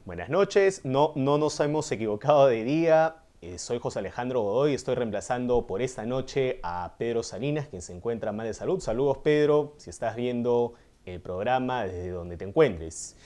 Buenas noches, no nos hemos equivocado de día. Soy José Alejandro Godoy, estoy reemplazando por esta noche a Pedro Salinas, quien se encuentra mal de salud. Saludos, Pedro, si estás viendo el programa desde donde te encuentres.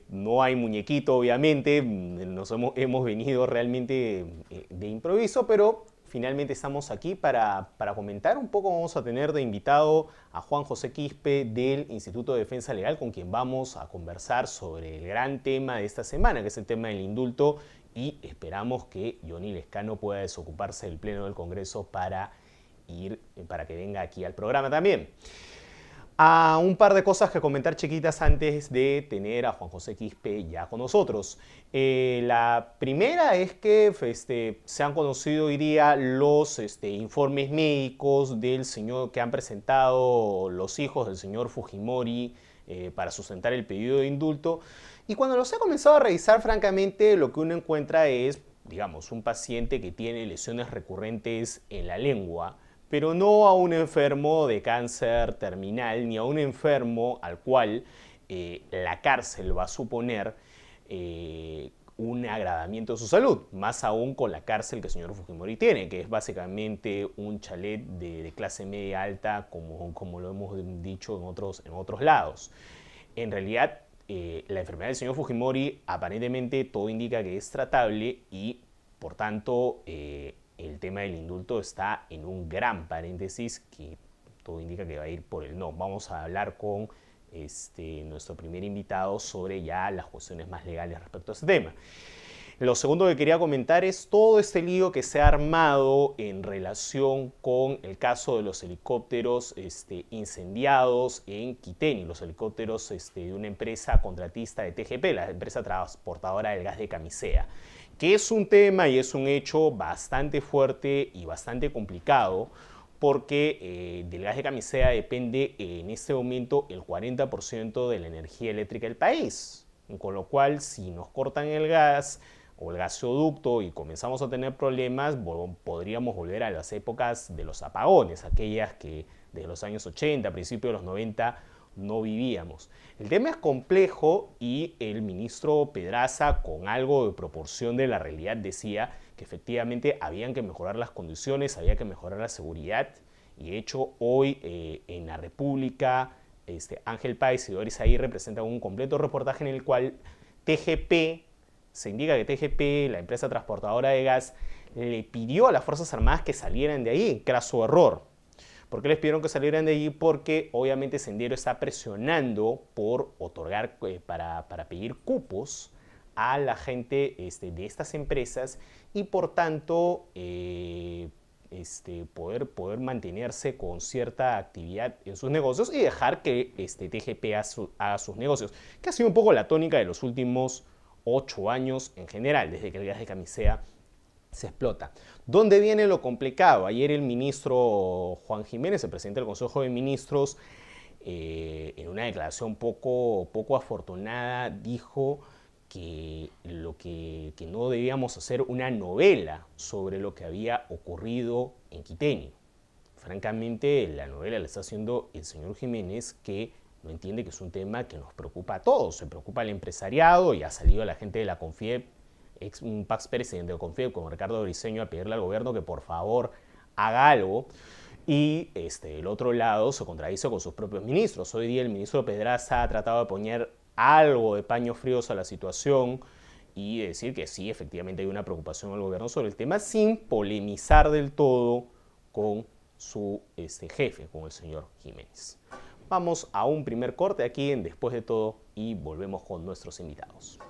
No hay muñequito, obviamente, hemos venido realmente de improviso, pero finalmente estamos aquí para comentar un poco. Vamos a tener de invitado a Juan José Quispe del Instituto de Defensa Legal, con quien vamos a conversar sobre el gran tema de esta semana, que es el tema del indulto, y esperamos que Johnny Lescano pueda desocuparse del Pleno del Congreso para que venga aquí al programa también. Un par de cosas que comentar chiquitas antes de tener a Juan José Quispe ya con nosotros. La primera es que se han conocido hoy día los informes médicos del señor que han presentado los hijos del señor Fujimori para sustentar el pedido de indulto. Y cuando los he comenzado a revisar, francamente, lo que uno encuentra es, digamos, un paciente que tiene lesiones recurrentes en la lengua, pero no a un enfermo de cáncer terminal, ni a un enfermo al cual la cárcel va a suponer un agravamiento de su salud, más aún con la cárcel que el señor Fujimori tiene, que es básicamente un chalet de clase media alta, como lo hemos dicho en otros lados. En realidad, la enfermedad del señor Fujimori aparentemente todo indica que es tratable y, por tanto, el tema del indulto está en un gran paréntesis que todo indica que va a ir por el no. Vamos a hablar con nuestro primer invitado sobre ya las cuestiones más legales respecto a este tema. Lo segundo que quería comentar es todo este lío que se ha armado en relación con el caso de los helicópteros incendiados en Quiteni, los helicópteros de una empresa contratista de TGP, la empresa transportadora del gas de Camisea, que es un tema y es un hecho bastante fuerte y bastante complicado, porque del gas de Camisea depende en este momento el 40% de la energía eléctrica del país, con lo cual si nos cortan el gas o el gasoducto y comenzamos a tener problemas, podríamos volver a las épocas de los apagones, aquellas que desde los años 80, principios de los 90, no vivíamos. El tema es complejo y el ministro Pedraza, con algo de proporción de la realidad, decía que efectivamente habían que mejorar las condiciones, había que mejorar la seguridad, y de hecho hoy en la República, Ángel Páez y Doris Aguirre presentan un completo reportaje en el cual se indica que TGP, la empresa transportadora de gas, le pidió a las Fuerzas Armadas que salieran de ahí, craso error. ¿Por qué les pidieron que salieran de allí? Porque obviamente Sendero está presionando por otorgar, para pedir cupos a la gente de estas empresas y por tanto poder mantenerse con cierta actividad en sus negocios y dejar que TGP haga sus negocios, que ha sido un poco la tónica de los últimos 8 años en general, desde que el gas de Camisea se explota. ¿Dónde viene lo complicado? Ayer el ministro Juan Jiménez, el presidente del Consejo de Ministros, en una declaración poco afortunada, dijo que no debíamos hacer una novela sobre lo que había ocurrido en Quiteni. Francamente, la novela la está haciendo el señor Jiménez, que no entiende que es un tema que nos preocupa a todos. Se preocupa al empresariado y ha salido la gente de la CONFIEP, un Pax presidente de CONFIEP como Ricardo Briceño, a pedirle al gobierno que por favor haga algo. Y el otro lado se contradice con sus propios ministros. Hoy día el ministro Pedraza ha tratado de poner algo de paños fríos a la situación y decir que sí, efectivamente hay una preocupación del gobierno sobre el tema, sin polemizar del todo con su jefe, con el señor Jiménez. Vamos a un primer corte aquí en Después de Todo y volvemos con nuestros invitados.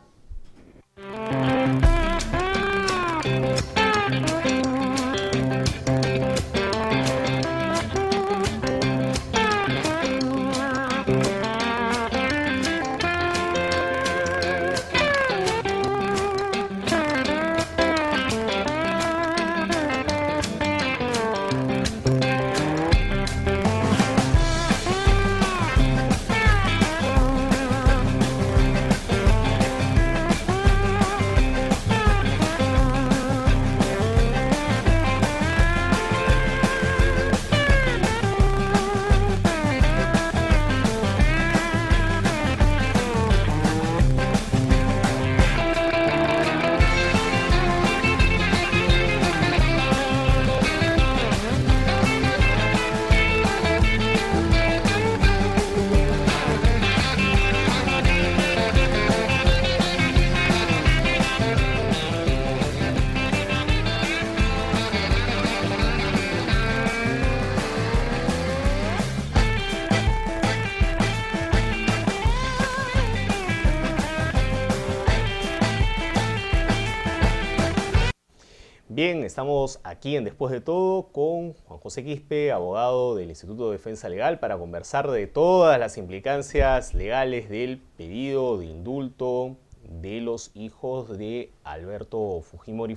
Bien, estamos aquí en Después de Todo con Juan José Quispe, abogado del Instituto de Defensa Legal, para conversar de todas las implicancias legales del pedido de indulto de los hijos de Alberto Fujimori.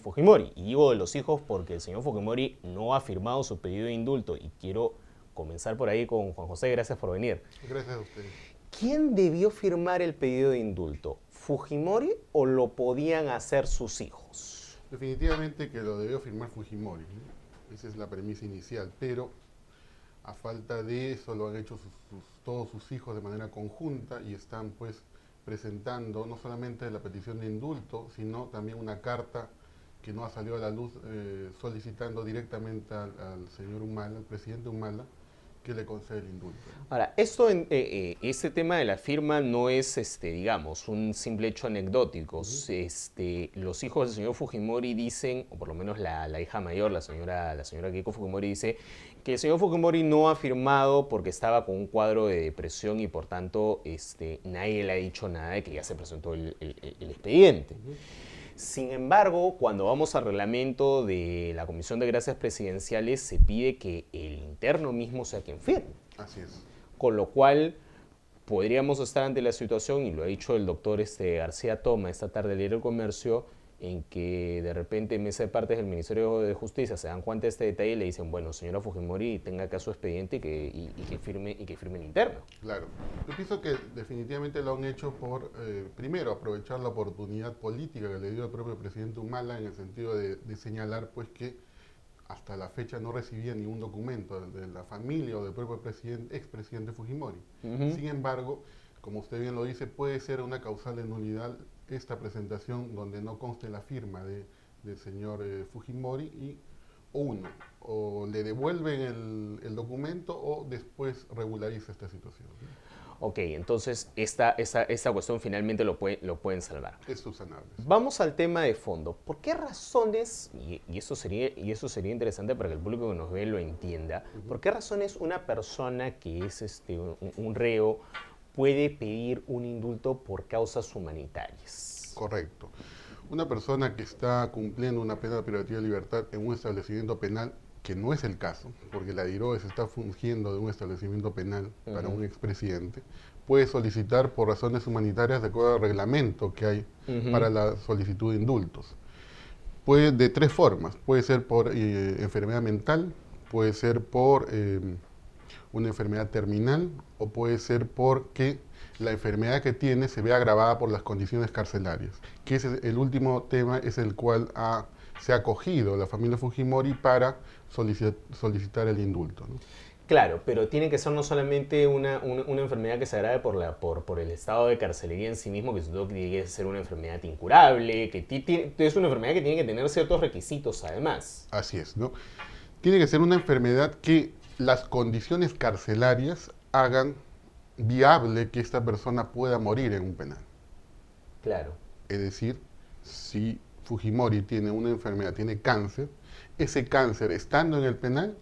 Y digo de los hijos porque el señor Fujimori no ha firmado su pedido de indulto y quiero comenzar por ahí con Juan José. Gracias por venir. Gracias a ustedes. ¿Quién debió firmar el pedido de indulto? ¿Fujimori o lo podían hacer sus hijos? Definitivamente que lo debió firmar Fujimori, ¿no? Esa es la premisa inicial, pero a falta de eso lo han hecho todos sus hijos de manera conjunta y están pues presentando no solamente la petición de indulto, sino también una carta que no ha salido a la luz solicitando directamente al señor Humala, al presidente Humala, que le concede el indulto. Ahora, este tema de la firma no es, digamos, un simple hecho anecdótico. Los hijos del señor Fujimori dicen, o por lo menos la hija mayor, la señora Keiko Fujimori, dice que el señor Fujimori no ha firmado porque estaba con un cuadro de depresión y por tanto nadie le ha dicho nada de que ya se presentó el expediente. Sin embargo, cuando vamos al reglamento de la Comisión de Gracias Presidenciales, se pide que el interno mismo sea quien firme. Así es. Con lo cual, podríamos estar ante la situación, y lo ha dicho el doctor García Toma esta tarde en el Diario El Comercio, en que de repente mesa de partes del Ministerio de Justicia se dan cuenta de este detalle y le dicen, bueno, señora Fujimori, tenga acá su expediente y que firme el interno. Claro. Yo pienso que definitivamente lo han hecho por, primero, aprovechar la oportunidad política que le dio el propio presidente Humala en el sentido de señalar pues que hasta la fecha no recibía ningún documento de la familia o del propio expresidente Fujimori. Sin embargo, como usted bien lo dice, puede ser una causal de nulidad esta presentación donde no conste la firma del señor Fujimori y uno, o le devuelven el documento o después regulariza esta situación. Ok, entonces esta cuestión finalmente lo pueden salvar. Es subsanable. Vamos al tema de fondo. ¿Por qué razones, y eso sería interesante para que el público que nos ve lo entienda, por qué razones una persona que es un reo puede pedir un indulto por causas humanitarias? Correcto. Una persona que está cumpliendo una pena privativa de libertad en un establecimiento penal, que no es el caso, porque la DIROES está fungiendo de un establecimiento penal para un expresidente, puede solicitar por razones humanitarias de acuerdo al reglamento que hay para la solicitud de indultos. Puede de tres formas, puede ser por enfermedad mental, puede ser por una enfermedad terminal o puede ser porque la enfermedad que tiene se ve agravada por las condiciones carcelarias, que es el último tema es el cual se ha acogido la familia Fujimori para solicitar el indulto, ¿no? Claro, pero tiene que ser no solamente una enfermedad que se agrave por el estado de carcelería en sí mismo, que tiene que ser una enfermedad incurable, que es una enfermedad que tiene que tener ciertos requisitos además. Así es, ¿no? Tiene que ser una enfermedad que las condiciones carcelarias hagan viable que esta persona pueda morir en un penal. Claro. Es decir, si Fujimori tiene una enfermedad, tiene cáncer, ese cáncer estando en el penal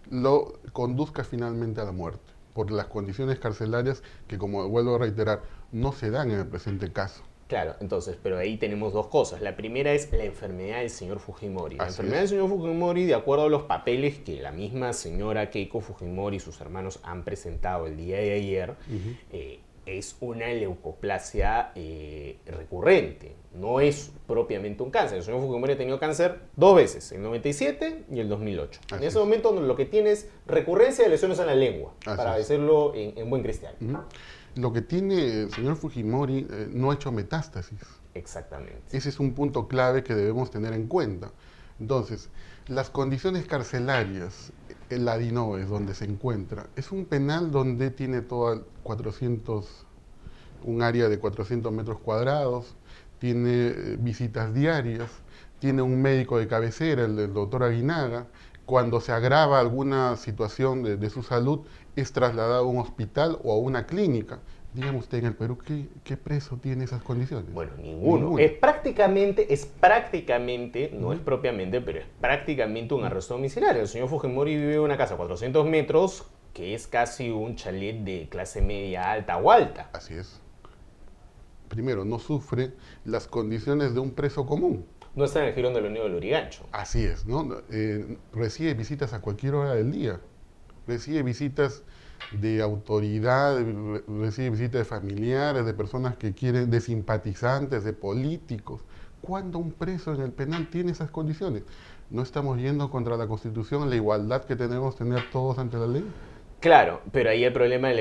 lo conduzca finalmente a la muerte, por las condiciones carcelarias que, como vuelvo a reiterar, no se dan en el presente caso. Claro, entonces, pero ahí tenemos dos cosas. La primera es la enfermedad del señor Fujimori. La enfermedad del señor Fujimori, de acuerdo a los papeles que la misma señora Keiko Fujimori y sus hermanos han presentado el día de ayer, es una leucoplasia recurrente. No es propiamente un cáncer. El señor Fujimori ha tenido cáncer 2 veces, el 97 y el 2008. En ese momento lo que tiene es recurrencia de lesiones en la lengua, para decirlo en buen cristiano. Lo que tiene el señor Fujimori no ha hecho metástasis. Exactamente. Ese es un punto clave que debemos tener en cuenta. Entonces, las condiciones carcelarias, el DINOES donde se encuentra, es un penal donde tiene un área de 400 metros cuadrados, tiene visitas diarias, tiene un médico de cabecera, el doctor Aguinaga. Cuando se agrava alguna situación de su salud, es trasladado a un hospital o a una clínica. Dígame usted, en el Perú, ¿qué preso tiene esas condiciones? Bueno, ninguno. Es prácticamente, no es propiamente, pero es prácticamente un arresto domiciliario. El señor Fujimori vive en una casa a 400 metros, que es casi un chalet de clase media alta o alta. Así es. Primero, no sufre las condiciones de un preso común. No está en el jirón del Unión del Lurigancho. Así es, ¿no? Recibe visitas a cualquier hora del día. Recibe visitas de autoridad, recibe visitas de familiares, de personas que quieren, de simpatizantes, de políticos. ¿Cuándo un preso en el penal tiene esas condiciones? ¿No estamos yendo contra la Constitución, la igualdad que tenemos tener todos ante la ley? Claro, pero ahí el problema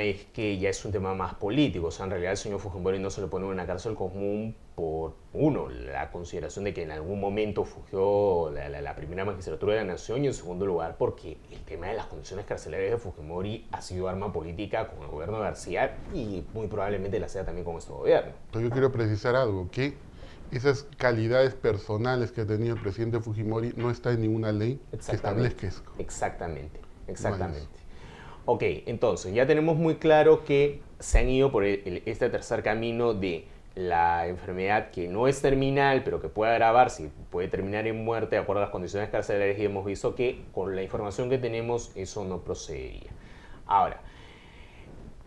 es que ya es un tema más político. O sea, en realidad el señor Fujimori no se le pone en una cárcel común por, uno, la consideración de que en algún momento fugió la primera magistratura de la nación y en segundo lugar porque el tema de las condiciones carcelarias de Fujimori ha sido arma política con el gobierno de García y muy probablemente la sea también con este gobierno. Pero yo quiero precisar algo, que esas calidades personales que ha tenido el presidente Fujimori no está en ninguna ley que establezca eso. Exactamente, No hay exactamente. eso. Ok, entonces ya tenemos muy claro que se han ido por este tercer camino de la enfermedad que no es terminal, pero que puede agravarse y puede terminar en muerte de acuerdo a las condiciones carcelarias y hemos visto que con la información que tenemos eso no procedería. Ahora,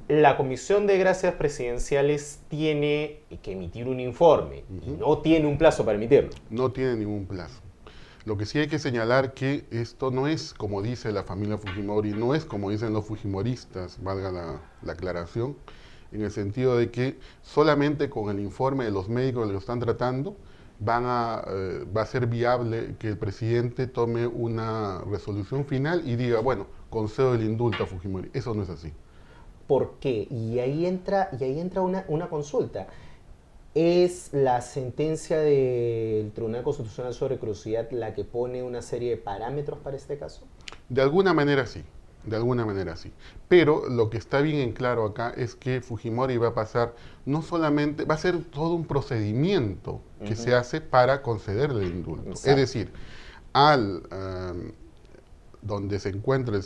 la Comisión de Gracias Presidenciales tiene que emitir un informe y no tiene un plazo para emitirlo. No tiene ningún plazo. Lo que sí hay que señalar que esto no es como dice la familia Fujimori, no es como dicen los fujimoristas, valga la aclaración, en el sentido de que solamente con el informe de los médicos que lo están tratando va a ser viable que el presidente tome una resolución final y diga, bueno, concedo el indulto a Fujimori. Eso no es así. ¿Por qué? Y ahí entra una consulta. ¿Es la sentencia del Tribunal Constitucional sobre Crucidad la que pone una serie de parámetros para este caso? De alguna manera sí, de alguna manera sí. Pero lo que está bien en claro acá es que Fujimori va a pasar, no solamente, va a ser todo un procedimiento que se hace para concederle el indulto. Exacto. Es decir, al donde se encuentre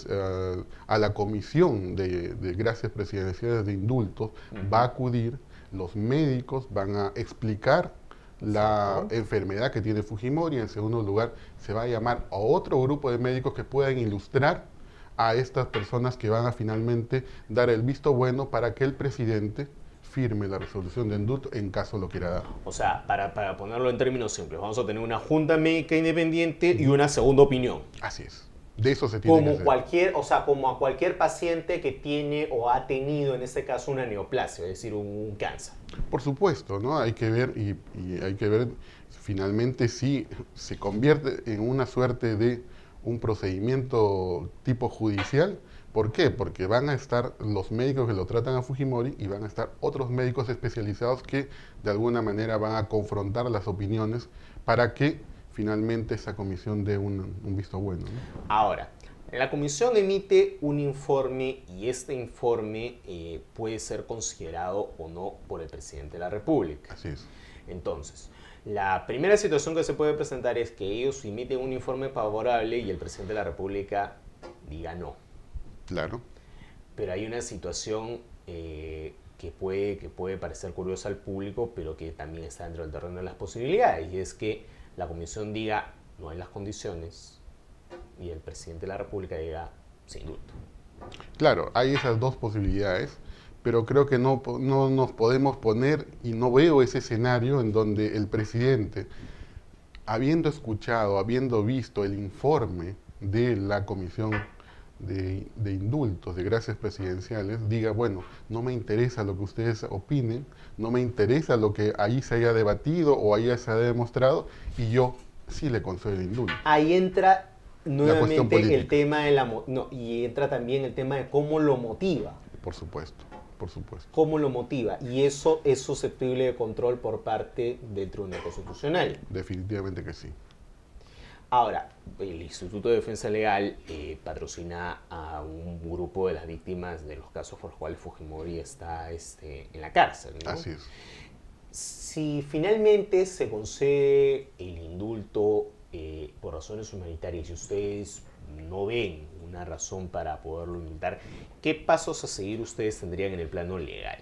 a la comisión de gracias presidenciales de indultos, va a acudir, los médicos van a explicar la Exacto. enfermedad que tiene Fujimori. En segundo lugar, se va a llamar a otro grupo de médicos que puedan ilustrar a estas personas que van a finalmente dar el visto bueno para que el presidente firme la resolución de indulto en caso lo quiera dar. O sea, para ponerlo en términos simples, vamos a tener una junta médica independiente y una segunda opinión. Así es. De eso se tiene que Como hacer. cualquier, o sea, como a cualquier paciente que tiene o ha tenido en este caso una neoplasia, es decir, un cáncer. Por supuesto, ¿no? Hay que ver y hay que ver finalmente si se convierte en una suerte de un procedimiento tipo judicial. ¿Por qué? Porque van a estar los médicos que lo tratan a Fujimori y van a estar otros médicos especializados que de alguna manera van a confrontar las opiniones para que finalmente esa comisión dé un visto bueno, ¿no? Ahora, la comisión emite un informe y este informe puede ser considerado o no por el presidente de la República. Así es. Entonces, la primera situación que se puede presentar es que ellos emiten un informe favorable y el presidente de la República diga no. Claro. Pero hay una situación que puede parecer curiosa al público, pero que también está dentro del terreno de las posibilidades, y es que la comisión diga no hay las condiciones y el presidente de la República diga se indulto. Claro, hay esas dos posibilidades, pero creo que no nos podemos poner, y no veo ese escenario en donde el presidente, habiendo escuchado, habiendo visto el informe de la Comisión de Indultos, de Gracias Presidenciales, diga, bueno, no me interesa lo que ustedes opinen, no me interesa lo que ahí se haya debatido o ahí se haya demostrado, y yo sí le concedo el indulto. Ahí entra La cuestión nuevamente el política. tema de no, y entra también el tema de cómo lo motiva. Por supuesto, por supuesto. Cómo lo motiva. Y eso es susceptible de control por parte del Tribunal Constitucional. Definitivamente que sí. Ahora, el Instituto de Defensa Legal patrocina a un grupo de las víctimas de los casos por los cuales Fujimori está en la cárcel, ¿no? Así es. Si finalmente se concede el indulto por razones humanitarias y ustedes no ven una razón para poderlo indultar, ¿qué pasos a seguir ustedes tendrían en el plano legal?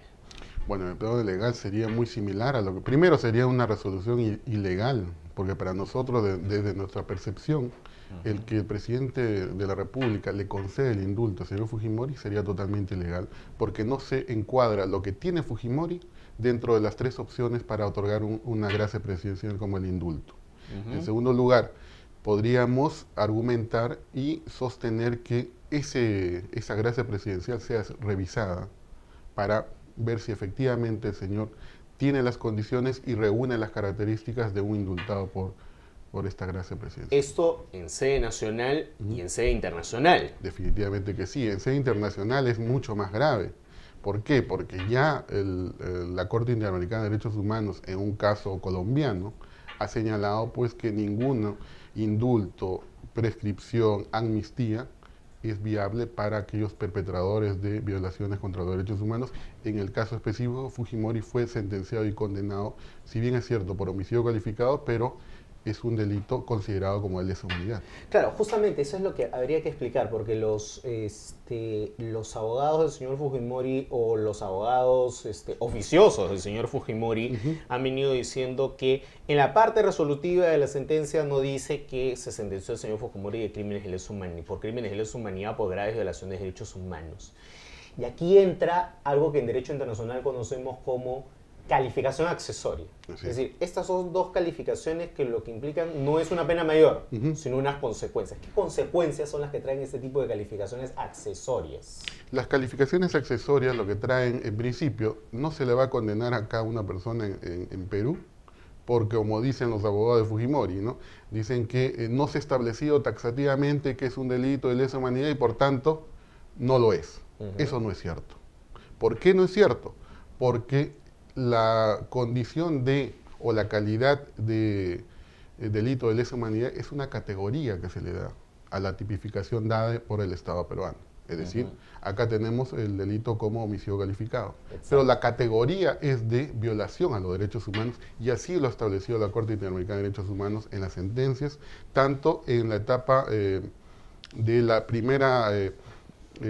Bueno, el plano legal sería muy similar a lo que... Primero sería una resolución ilegal, porque para nosotros, desde nuestra percepción, el que el presidente de la República le concede el indulto al señor Fujimori sería totalmente ilegal, porque no se encuadra lo que tiene Fujimori dentro de las tres opciones para otorgar una gracia presidencial como el indulto. En segundo lugar, podríamos argumentar y sostener que esa gracia presidencial sea revisada para ver si efectivamente el señor tiene las condiciones y reúne las características de un indultado por esta gracia presidencial. Esto en sede nacional y en sede internacional. Definitivamente que sí. En sede internacional es mucho más grave. ¿Por qué? Porque ya la Corte Interamericana de Derechos Humanos, en un caso colombiano, ha señalado pues que ningún indulto, prescripción, amnistía es viable para aquellos perpetradores de violaciones contra los derechos humanos. En el caso específico, Fujimori fue sentenciado y condenado, si bien es cierto, por homicidio calificado, pero es un delito considerado como de lesa humanidad. Claro, justamente eso es lo que habría que explicar, porque los abogados del señor Fujimori o los abogados oficiosos del señor Fujimori han venido diciendo que en la parte resolutiva de la sentencia no dice que se sentenció al señor Fujimori de crímenes de lesa humanidad, por crímenes de lesa humanidad por graves violaciones de derechos humanos. Y aquí entra algo que en derecho internacional conocemos como calificación accesoria. Sí. Es decir, estas son dos calificaciones que lo que implican no es una pena mayor, sino unas consecuencias. ¿Qué consecuencias son las que traen este tipo de calificaciones accesorias? Las calificaciones accesorias lo que traen, en principio, no se le va a condenar acá a una persona en Perú, porque como dicen los abogados de Fujimori, ¿no? Dicen que no se ha establecido taxativamente que es un delito de lesa humanidad y por tanto no lo es. Eso no es cierto. ¿Por qué no es cierto? Porque la condición de o la calidad de delito de lesa humanidad es una categoría que se le da a la tipificación dada por el Estado peruano. Es decir, acá tenemos el delito como homicidio calificado. Exacto. Pero la categoría es de violación a los derechos humanos y así lo ha establecido la Corte Interamericana de Derechos Humanos en las sentencias, tanto en la etapa de la primera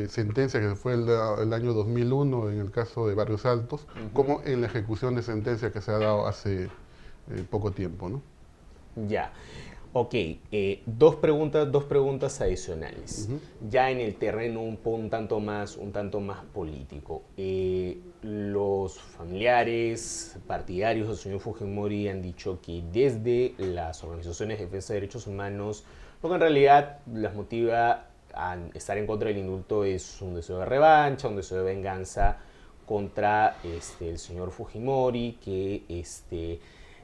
sentencia que fue el año 2001 en el caso de Barrios Altos, como en la ejecución de sentencia que se ha dado hace poco tiempo, ¿no? Ya. Ok, dos preguntas adicionales. Ya en el terreno un tanto más político. Los familiares partidarios del señor Fujimori han dicho que desde las organizaciones de defensa de derechos humanos, lo que en realidad las motiva a estar en contra del indulto es un deseo de revancha, un deseo de venganza contra el señor Fujimori, que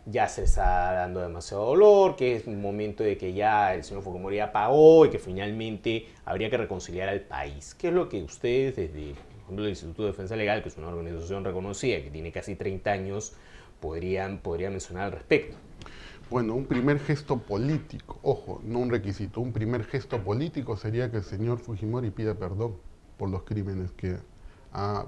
ya se está dando demasiado dolor, que es un momento de que ya el señor Fujimori ya pagó y que finalmente habría que reconciliar al país. ¿Qué es lo que ustedes desde, por ejemplo, el Instituto de Defensa Legal, que es una organización reconocida, que tiene casi 30 años, podrían mencionar al respecto? Bueno, un primer gesto político, ojo, no un requisito, un primer gesto político sería que el señor Fujimori pida perdón por los crímenes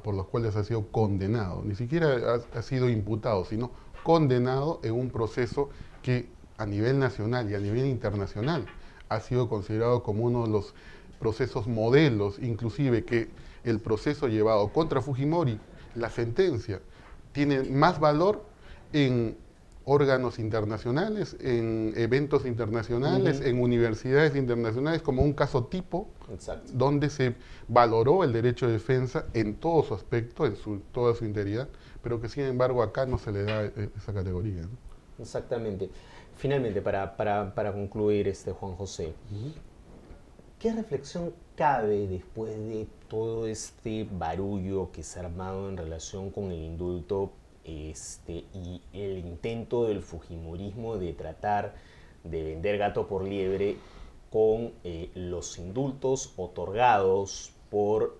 por los cuales ha sido condenado. Ni siquiera ha sido imputado, sino condenado en un proceso que a nivel nacional y a nivel internacional ha sido considerado como uno de los procesos modelos, inclusive que el proceso llevado contra Fujimori, la sentencia, tiene más valor en órganos internacionales, en eventos internacionales, en universidades internacionales, como un caso tipo. Exacto. Donde se valoró el derecho de defensa en todo su aspecto, en toda su integridad, pero que sin embargo acá no se le da esa categoría, ¿no? Exactamente. Finalmente, para concluir, Juan José, ¿qué reflexión cabe después de todo este barullo que se ha armado en relación con el indulto y el intento del fujimorismo de tratar de vender gato por liebre con los indultos otorgados por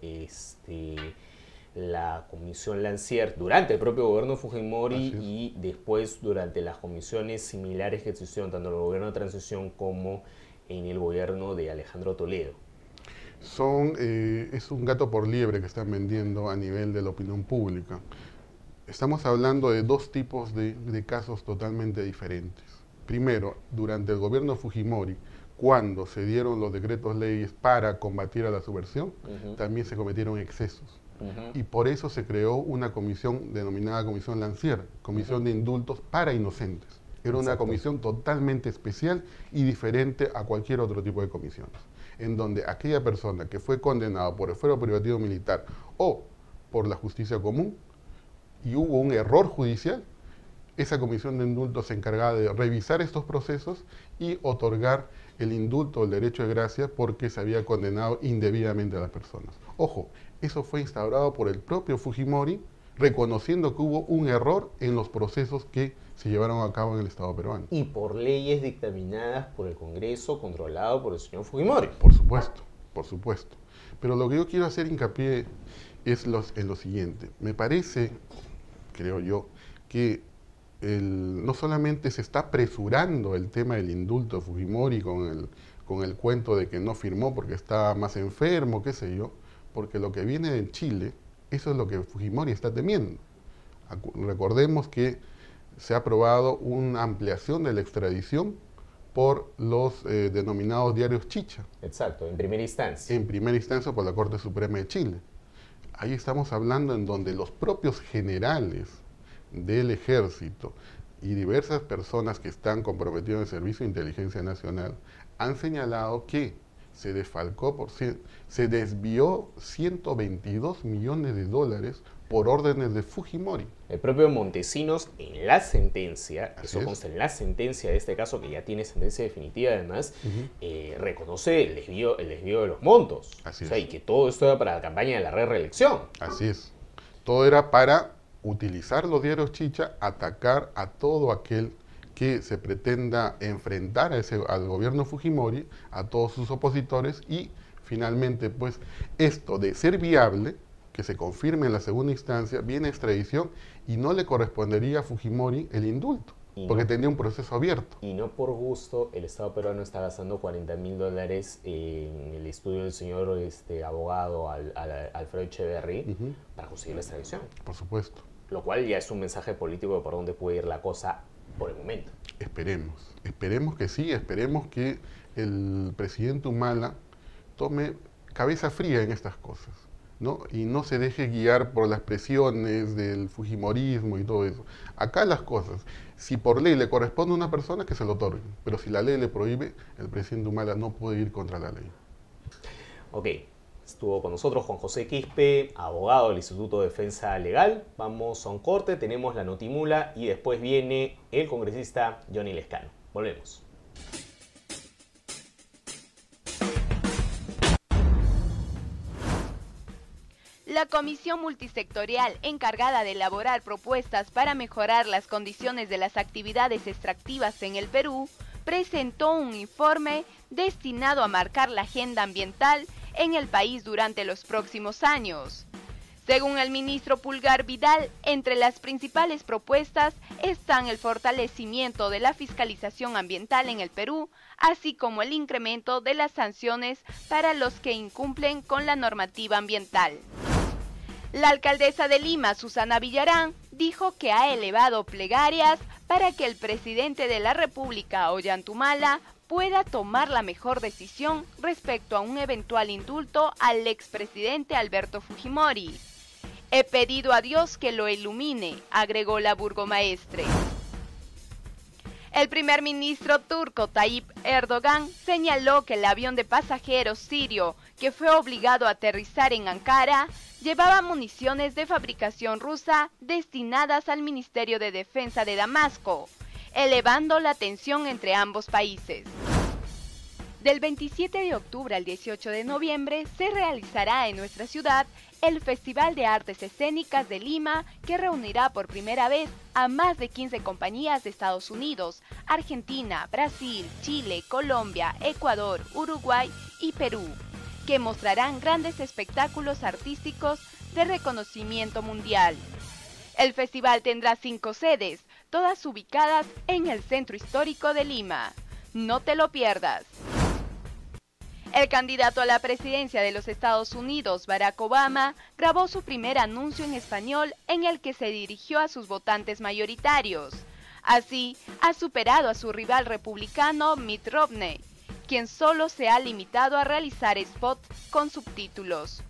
la Comisión Lancier durante el propio gobierno de Fujimori y después durante las comisiones similares que existieron tanto en el gobierno de transición como en el gobierno de Alejandro Toledo? Es un gato por liebre que están vendiendo a nivel de la opinión pública. Estamos hablando de dos tipos de casos totalmente diferentes. Primero, durante el gobierno de Fujimori, cuando se dieron los decretos leyes para combatir a la subversión, también se cometieron excesos. y por eso se creó una comisión denominada Comisión Lancier, Comisión de Indultos para Inocentes. Era una comisión totalmente especial y diferente a cualquier otro tipo de comisiones, en donde aquella persona que fue condenada por el fuero privativo militar o por la justicia común y hubo un error judicial, esa comisión de indultos se encargaba de revisar estos procesos y otorgar el indulto, el derecho de gracia, porque se había condenado indebidamente a las personas. Ojo, eso fue instaurado por el propio Fujimori, reconociendo que hubo un error en los procesos que se llevaron a cabo en el Estado peruano. Y por leyes dictaminadas por el Congreso, controlado por el señor Fujimori. Por supuesto, por supuesto. Pero lo que yo quiero hacer hincapié es en lo siguiente. Me parece, creo yo, que no solamente se está apresurando el tema del indulto de Fujimori con el cuento de que no firmó porque estaba más enfermo, qué sé yo, porque lo que viene de Chile, eso es lo que Fujimori está temiendo. Recordemos que se ha aprobado una ampliación de la extradición por los denominados diarios Chicha. Exacto, en primera instancia. En primera instancia por la Corte Suprema de Chile. Ahí estamos hablando en donde los propios generales del ejército y diversas personas que están comprometidas en el Servicio de Inteligencia Nacional han señalado que se desfalcó, se desvió 122 millones de dólares por órdenes de Fujimori. El propio Montesinos en la sentencia, eso consta en la sentencia de este caso, que ya tiene sentencia definitiva además, reconoce el desvío de los montos. Así es. Y que todo esto era para la campaña de la reelección. Así es. Todo era para utilizar los diarios Chicha, atacar a todo aquel que se pretenda enfrentar al gobierno Fujimori, a todos sus opositores, y finalmente, pues, esto de ser viable, que se confirme en la segunda instancia, viene extradición y no le correspondería a Fujimori el indulto, porque tenía un proceso abierto. Y no por gusto el Estado peruano está gastando $40.000 en el estudio del señor abogado Alfredo Echeverry para conseguir la extradición. Por supuesto. Lo cual ya es un mensaje político de por dónde puede ir la cosa por el momento. Esperemos que sí, esperemos que el presidente Humala tome cabeza fría en estas cosas, ¿no? Y no se deje guiar por las presiones del fujimorismo y todo eso. Acá las cosas, si por ley le corresponde a una persona, que se lo otorguen, pero si la ley le prohíbe, el presidente Humala no puede ir contra la ley. Ok, estuvo con nosotros Juan José Quispe, abogado del Instituto de Defensa Legal. Vamos a un corte, tenemos la notimula y después viene el congresista Johnny Lescano. Volvemos. La comisión multisectorial encargada de elaborar propuestas para mejorar las condiciones de las actividades extractivas en el Perú presentó un informe destinado a marcar la agenda ambiental en el país durante los próximos años. Según el ministro Pulgar Vidal, entre las principales propuestas están el fortalecimiento de la fiscalización ambiental en el Perú, así como el incremento de las sanciones para los que incumplen con la normativa ambiental. La alcaldesa de Lima, Susana Villarán, dijo que ha elevado plegarias para que el presidente de la República, Ollanthumala, pueda tomar la mejor decisión respecto a un eventual indulto al expresidente Alberto Fujimori. He pedido a Dios que lo ilumine, agregó la burgomaestre. El primer ministro turco Tayyip Erdogan señaló que el avión de pasajeros sirio que fue obligado a aterrizar en Ankara llevaba municiones de fabricación rusa destinadas al Ministerio de Defensa de Damasco, elevando la tensión entre ambos países. Del 27 de octubre al 18 de noviembre se realizará en nuestra ciudad el Festival de Artes Escénicas de Lima, que reunirá por primera vez a más de 15 compañías de Estados Unidos, Argentina, Brasil, Chile, Colombia, Ecuador, Uruguay y Perú, que mostrarán grandes espectáculos artísticos de reconocimiento mundial. El festival tendrá 5 sedes, todas ubicadas en el centro histórico de Lima. No te lo pierdas. El candidato a la presidencia de los Estados Unidos, Barack Obama, grabó su primer anuncio en español en el que se dirigió a sus votantes mayoritarios. Así, ha superado a su rival republicano Mitt Romney, quien solo se ha limitado a realizar spots con subtítulos.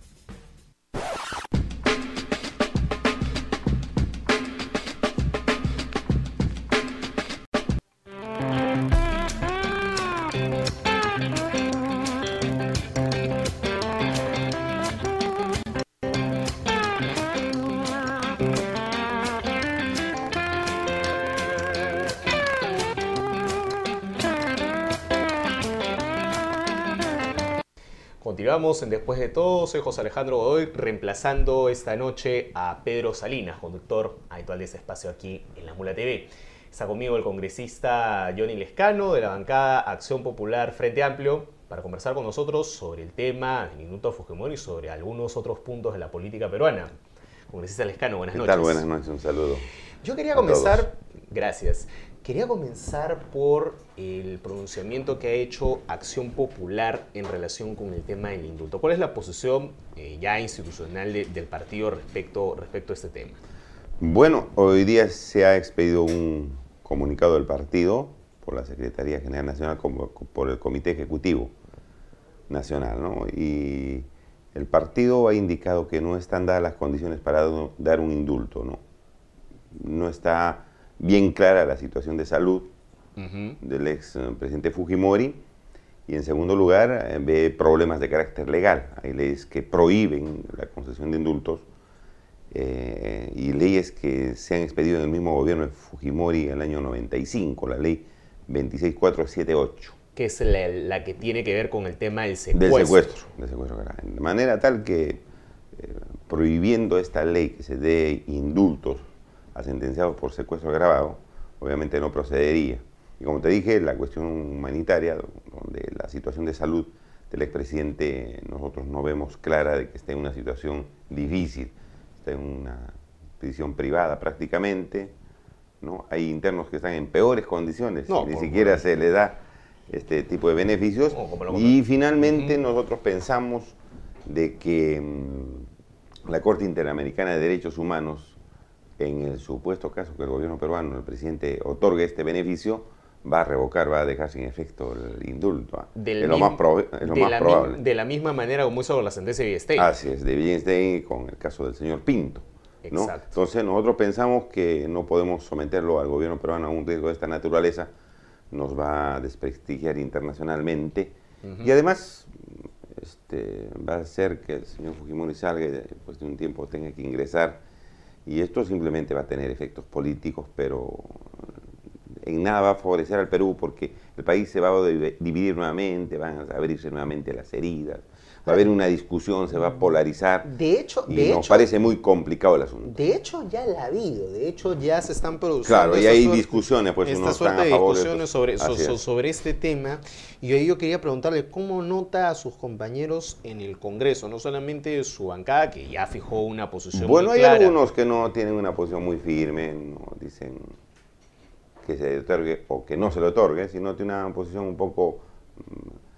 Continuamos en Después de Todo. Soy José Alejandro Godoy, reemplazando esta noche a Pedro Salinas, conductor habitual de este espacio aquí en La Mula TV. Está conmigo el congresista Johnny Lescano, de la bancada Acción Popular Frente Amplio, para conversar con nosotros sobre el tema del indulto Fujimori y sobre algunos otros puntos de la política peruana. Congresista Lescano, buenas noches. ¿Qué tal? Buenas noches, un saludo. Yo quería comenzar, gracias, quería comenzar por el pronunciamiento que ha hecho Acción Popular en relación con el tema del indulto. ¿Cuál es la posición ya institucional del partido respecto a este tema? Bueno, hoy día se ha expedido un comunicado del partido por la Secretaría General Nacional como por el Comité Ejecutivo Nacional, ¿no? Y el partido ha indicado que no están dadas las condiciones para dar un indulto, ¿no? No está bien clara la situación de salud del ex presidente Fujimori, y en segundo lugar ve problemas de carácter legal. Hay leyes que prohíben la concesión de indultos y leyes que se han expedido en el mismo gobierno de Fujimori en el año 95, la ley 26478. Que es la que tiene que ver con el tema del secuestro. Del secuestro grave. De manera tal que prohibiendo esta ley que se dé indultos a sentenciados por secuestro agravado, obviamente no procedería. Y como te dije, la cuestión humanitaria, donde la situación de salud del expresidente nosotros no vemos clara de que esté en una situación difícil, está en una prisión privada prácticamente, ¿no? Hay internos que están en peores condiciones, ni siquiera se le da este tipo de beneficios, y finalmente nosotros pensamos de que la Corte Interamericana de Derechos Humanos, en el supuesto caso que el gobierno peruano, el presidente, otorgue este beneficio, va a revocar, va a dejar sin efecto el indulto. Es lo más probable. De la misma manera como hizo con la sentencia de Villestein. Así es, de Villestein con el caso del señor Pinto, ¿no? Exacto. Entonces nosotros pensamos que no podemos someterlo al gobierno peruano a un riesgo de esta naturaleza, nos va a desprestigiar internacionalmente, y además va a hacer que el señor Fujimori salga y después de un tiempo tenga que ingresar, y esto simplemente va a tener efectos políticos, pero en nada va a favorecer al Perú, porque el país se va a dividir nuevamente, van a abrirse nuevamente las heridas, va a haber una discusión, se va a polarizar. Nos parece muy complicado el asunto. De hecho, ya la ha habido, de hecho ya se están produciendo. Claro, y hay discusiones, pues unos están a favor de discusiones sobre este tema, y ahí yo quería preguntarle cómo nota a sus compañeros en el Congreso, no solamente su bancada, que ya fijó una posición muy clara. Bueno, hay algunos que no tienen una posición muy firme, no dicen que se otorgue o que no se le otorgue, sino tiene una posición un poco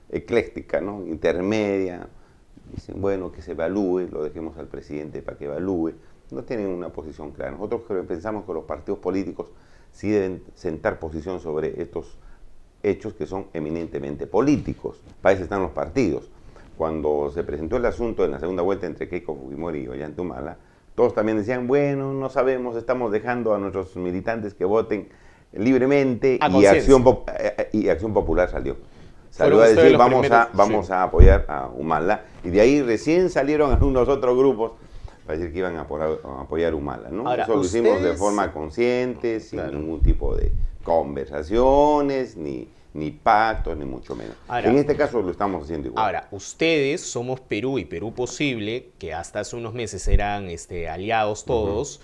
ecléctica, ¿no? Intermedia. Dicen, bueno, que se evalúe, lo dejemos al presidente para que evalúe. No tienen una posición clara. Nosotros pensamos que los partidos políticos sí deben sentar posición sobre estos hechos que son eminentemente políticos. Para eso están los partidos. Cuando se presentó el asunto en la segunda vuelta entre Keiko Fujimori y Ollanta Humala, todos también decían, bueno, no sabemos, estamos dejando a nuestros militantes que voten libremente, y Acción Popular salió a decir, vamos a apoyar a Humala, y de ahí recién salieron algunos otros grupos para decir que iban a apoyar a Humala, ¿no? Ahora, eso lo hicimos de forma consciente, sin ningún tipo de conversaciones, ni pactos, ni mucho menos. Ahora, en este caso lo estamos haciendo igual. Ahora, ustedes, Somos Perú y Perú Posible, que hasta hace unos meses eran aliados todos,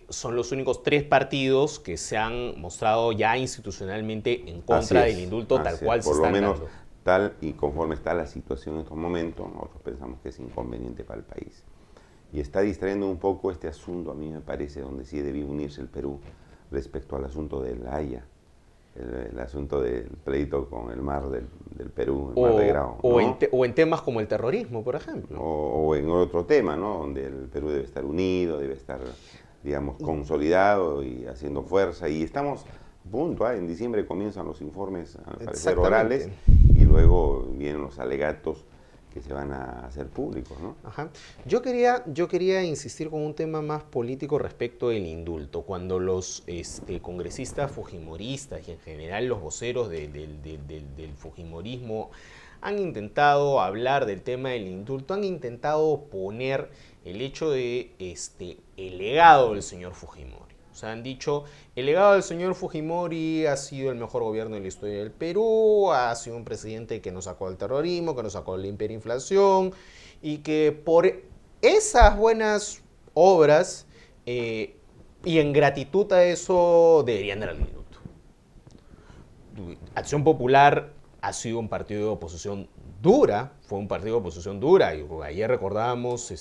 son los únicos 3 partidos que se han mostrado ya institucionalmente en contra del indulto tal cual se están dando. Por lo menos tal y conforme está la situación en estos momentos, nosotros pensamos que es inconveniente para el país. Y está distrayendo un poco este asunto, a mí me parece, donde sí debía unirse el Perú respecto al asunto de La Haya, el asunto del pleito con el mar del Perú, el mar de Grao, ¿no? o en temas como el terrorismo, por ejemplo. O en otro tema, ¿no? Donde el Perú debe estar unido, debe estar, digamos, consolidado y haciendo fuerza. Y estamos a punto, en diciembre comienzan los informes, al parecer, orales, y luego vienen los alegatos que se van a hacer públicos, ¿no? Ajá. Yo quería insistir con un tema más político respecto del indulto. Cuando los congresistas fujimoristas y en general los voceros del fujimorismo han intentado hablar del tema del indulto, han intentado poner el hecho de el legado del señor Fujimori. O sea, han dicho, el legado del señor Fujimori ha sido el mejor gobierno de la historia del Perú, ha sido un presidente que nos sacó del terrorismo, que nos sacó de la hiperinflación, y que por esas buenas obras y en gratitud a eso deberían dar el minuto. Acción Popular ha sido un partido de oposición dura, fue un partido de oposición dura. Y ayer recordábamos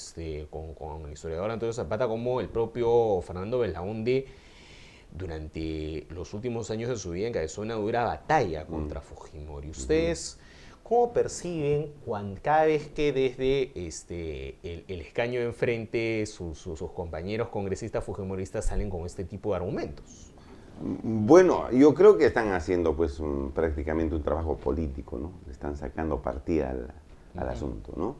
con el historiador Antonio Zapata cómo el propio Fernando Belaúnde durante los últimos años de su vida encabezó una dura batalla contra Fujimori. ¿Ustedes cómo perciben cada vez que desde el escaño de enfrente sus compañeros congresistas fujimoristas salen con este tipo de argumentos? Bueno, yo creo que están haciendo pues prácticamente un trabajo político, ¿no? Le están sacando partida al asunto, ¿no?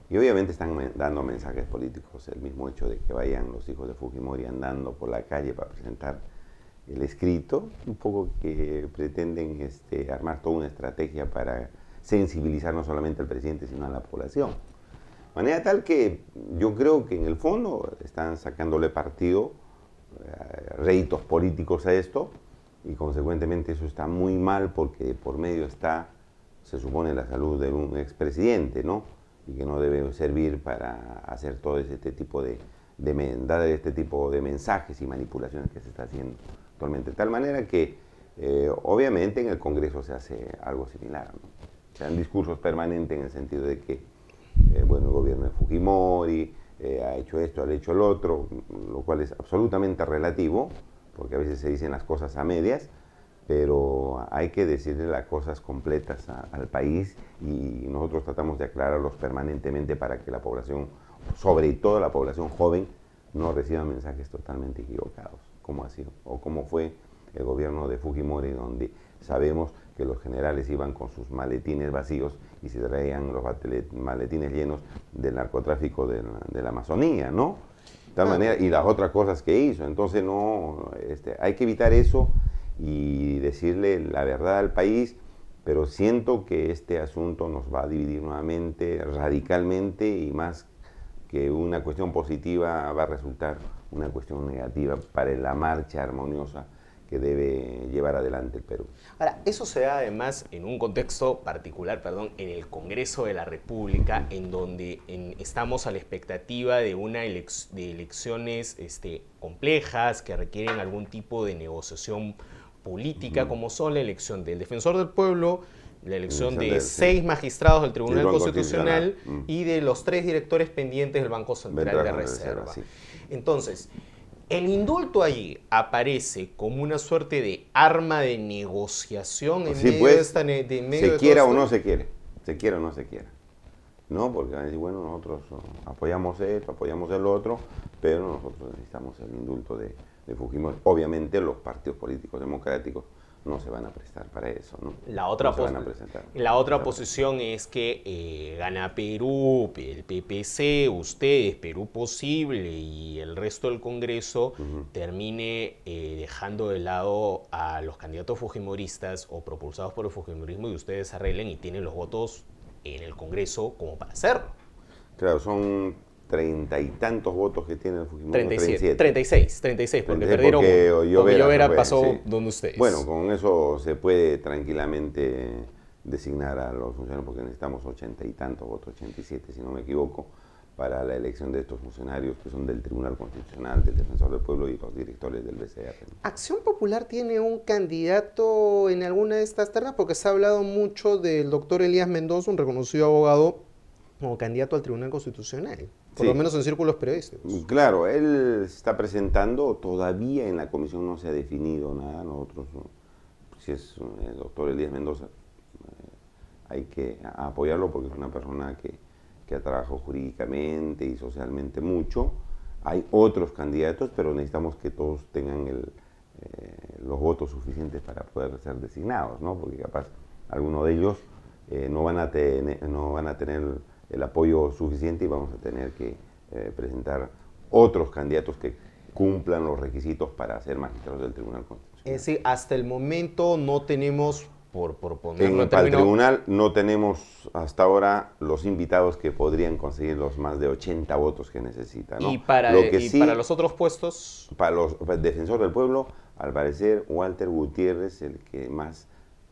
Y obviamente están dando mensajes políticos. El mismo hecho de que vayan los hijos de Fujimori andando por la calle para presentar el escrito, un poco que pretenden armar toda una estrategia para sensibilizar no solamente al presidente, sino a la población. De manera tal que yo creo que en el fondo están sacándole partido, réditos políticos a esto, y consecuentemente eso está muy mal porque por medio está, se supone, la salud de un expresidente, ¿no? Y que no debe servir para hacer todo este tipo dar este tipo de mensajes y manipulaciones que se está haciendo actualmente. De tal manera que obviamente en el Congreso se hace algo similar, ¿no? O sea, en discursos permanentes en el sentido de que bueno, el gobierno de Fujimori ha hecho esto, ha hecho el otro, lo cual es absolutamente relativo, porque a veces se dicen las cosas a medias, pero hay que decirle las cosas completas al país, y nosotros tratamos de aclararlos permanentemente para que la población, sobre todo la población joven, no reciba mensajes totalmente equivocados, como ha sido, o como fue el gobierno de Fujimori, donde sabemos que los generales iban con sus maletines vacíos y se traían los maletines llenos del narcotráfico de la Amazonía, ¿no? De tal manera, y las otras cosas que hizo. Entonces, no, hay que evitar eso y decirle la verdad al país, pero siento que este asunto nos va a dividir nuevamente, radicalmente, y más que una cuestión positiva va a resultar una cuestión negativa para la marcha armoniosa que debe llevar adelante el Perú. Ahora, eso se da además en un contexto particular, en el Congreso de la República, en donde estamos a la expectativa de de elecciones complejas que requieren algún tipo de negociación política, como son la elección del Defensor del Pueblo, la elección de 6 magistrados del Tribunal Constitucional y de los 3 directores pendientes del Banco Central de Reserva. Sí. Entonces, el indulto allí aparece como una suerte de arma de negociación en medio pues, de esta... se quiera o no se quiere, se quiera o no se quiera. No, porque van a decir, bueno, nosotros apoyamos esto, apoyamos el otro, pero nosotros necesitamos el indulto de Fujimori. Obviamente los partidos políticos democráticos no se van a prestar para eso, ¿no? La otra posición es que gana Perú, el PPC, ustedes, Perú Posible y el resto del Congreso termine dejando de lado a los candidatos fujimoristas o propulsados por el fujimorismo, y ustedes arreglen y tienen los votos en el Congreso como para hacerlo. Claro, son 30 y tantos votos que tiene el Fujimori. 36, porque perdieron uno. Llovera pasó donde ustedes. Bueno, con eso se puede tranquilamente designar a los funcionarios, porque necesitamos 80 y tantos votos, 87 si no me equivoco, para la elección de estos funcionarios que son del Tribunal Constitucional, del Defensor del Pueblo y los directores del BCR. ¿Acción Popular tiene un candidato en alguna de estas ternas? Porque se ha hablado mucho del doctor Elías Mendoza, un reconocido abogado, como candidato al Tribunal Constitucional, por lo menos en círculos periodísticos. Claro, él se está presentando, todavía en la comisión no se ha definido nada. Nosotros, si es el doctor Elías Mendoza, hay que apoyarlo porque es una persona que ha trabajado jurídicamente y socialmente mucho. Hay otros candidatos, pero necesitamos que todos tengan los votos suficientes para poder ser designados, ¿no? Porque capaz algunos de ellos no van a tener el apoyo suficiente y vamos a tener que presentar otros candidatos que cumplan los requisitos para ser magistrados del Tribunal Constitucional. Es decir, hasta el momento no tenemos por ponerlo Para el término... tribunal no tenemos hasta ahora los invitados que podrían conseguir los más de 80 votos que necesita, ¿no? Y para, Lo que para los otros puestos... para el defensor del pueblo, al parecer, Walter Gutiérrez, el que más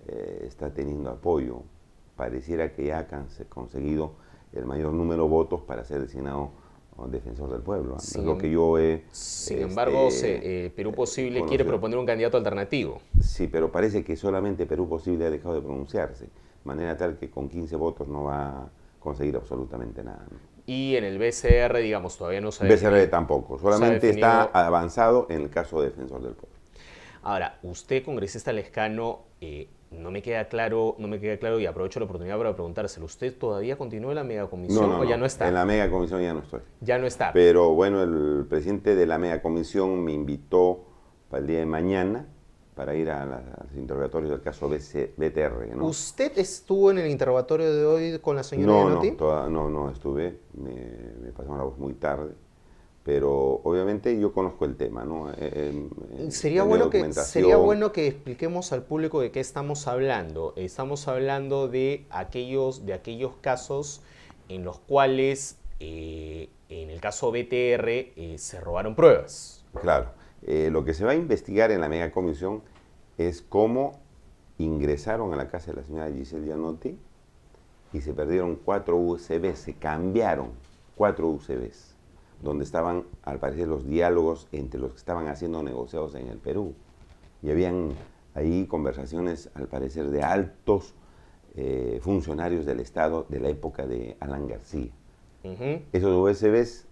está teniendo apoyo. Pareciera que ya ha conseguido el mayor número de votos para ser designado defensor del pueblo. Es lo que yo he... Sin embargo, Perú Posible quiere proponer un candidato alternativo. Sí, pero parece que solamente Perú Posible ha dejado de pronunciarse, de manera tal que con 15 votos no va a conseguir absolutamente nada, ¿no? Y en el BCR, digamos, todavía no se ha BCR definido. tampoco, solamente está avanzado en el caso de defensor del pueblo. Ahora, usted, congresista Lescano, no me queda claro y aprovecho la oportunidad para preguntárselo. ¿Usted todavía continúa en la megacomisión o ya no está? En la megacomisión ya no estoy. Ya no está. Pero bueno, el presidente de la megacomisión me invitó para el día de mañana para ir a los interrogatorios del caso BTR, ¿no? ¿Usted estuvo en el interrogatorio de hoy con la señora Gianotti? No estuve, me pasaron la voz muy tarde. Pero obviamente yo conozco el tema, ¿no? Sería bueno que expliquemos al público de qué estamos hablando. Estamos hablando de aquellos casos en los cuales, en el caso BTR, se robaron pruebas. Claro. Lo que se va a investigar en la megacomisión es cómo ingresaron a la casa de la señora Giselle Gianotti y se perdieron 4 USBs, se cambiaron 4 USBs. Donde estaban, al parecer, los diálogos entre los que estaban haciendo negociados en el Perú. Y habían ahí conversaciones, al parecer, de altos funcionarios del Estado de la época de Alan García. Esos USBs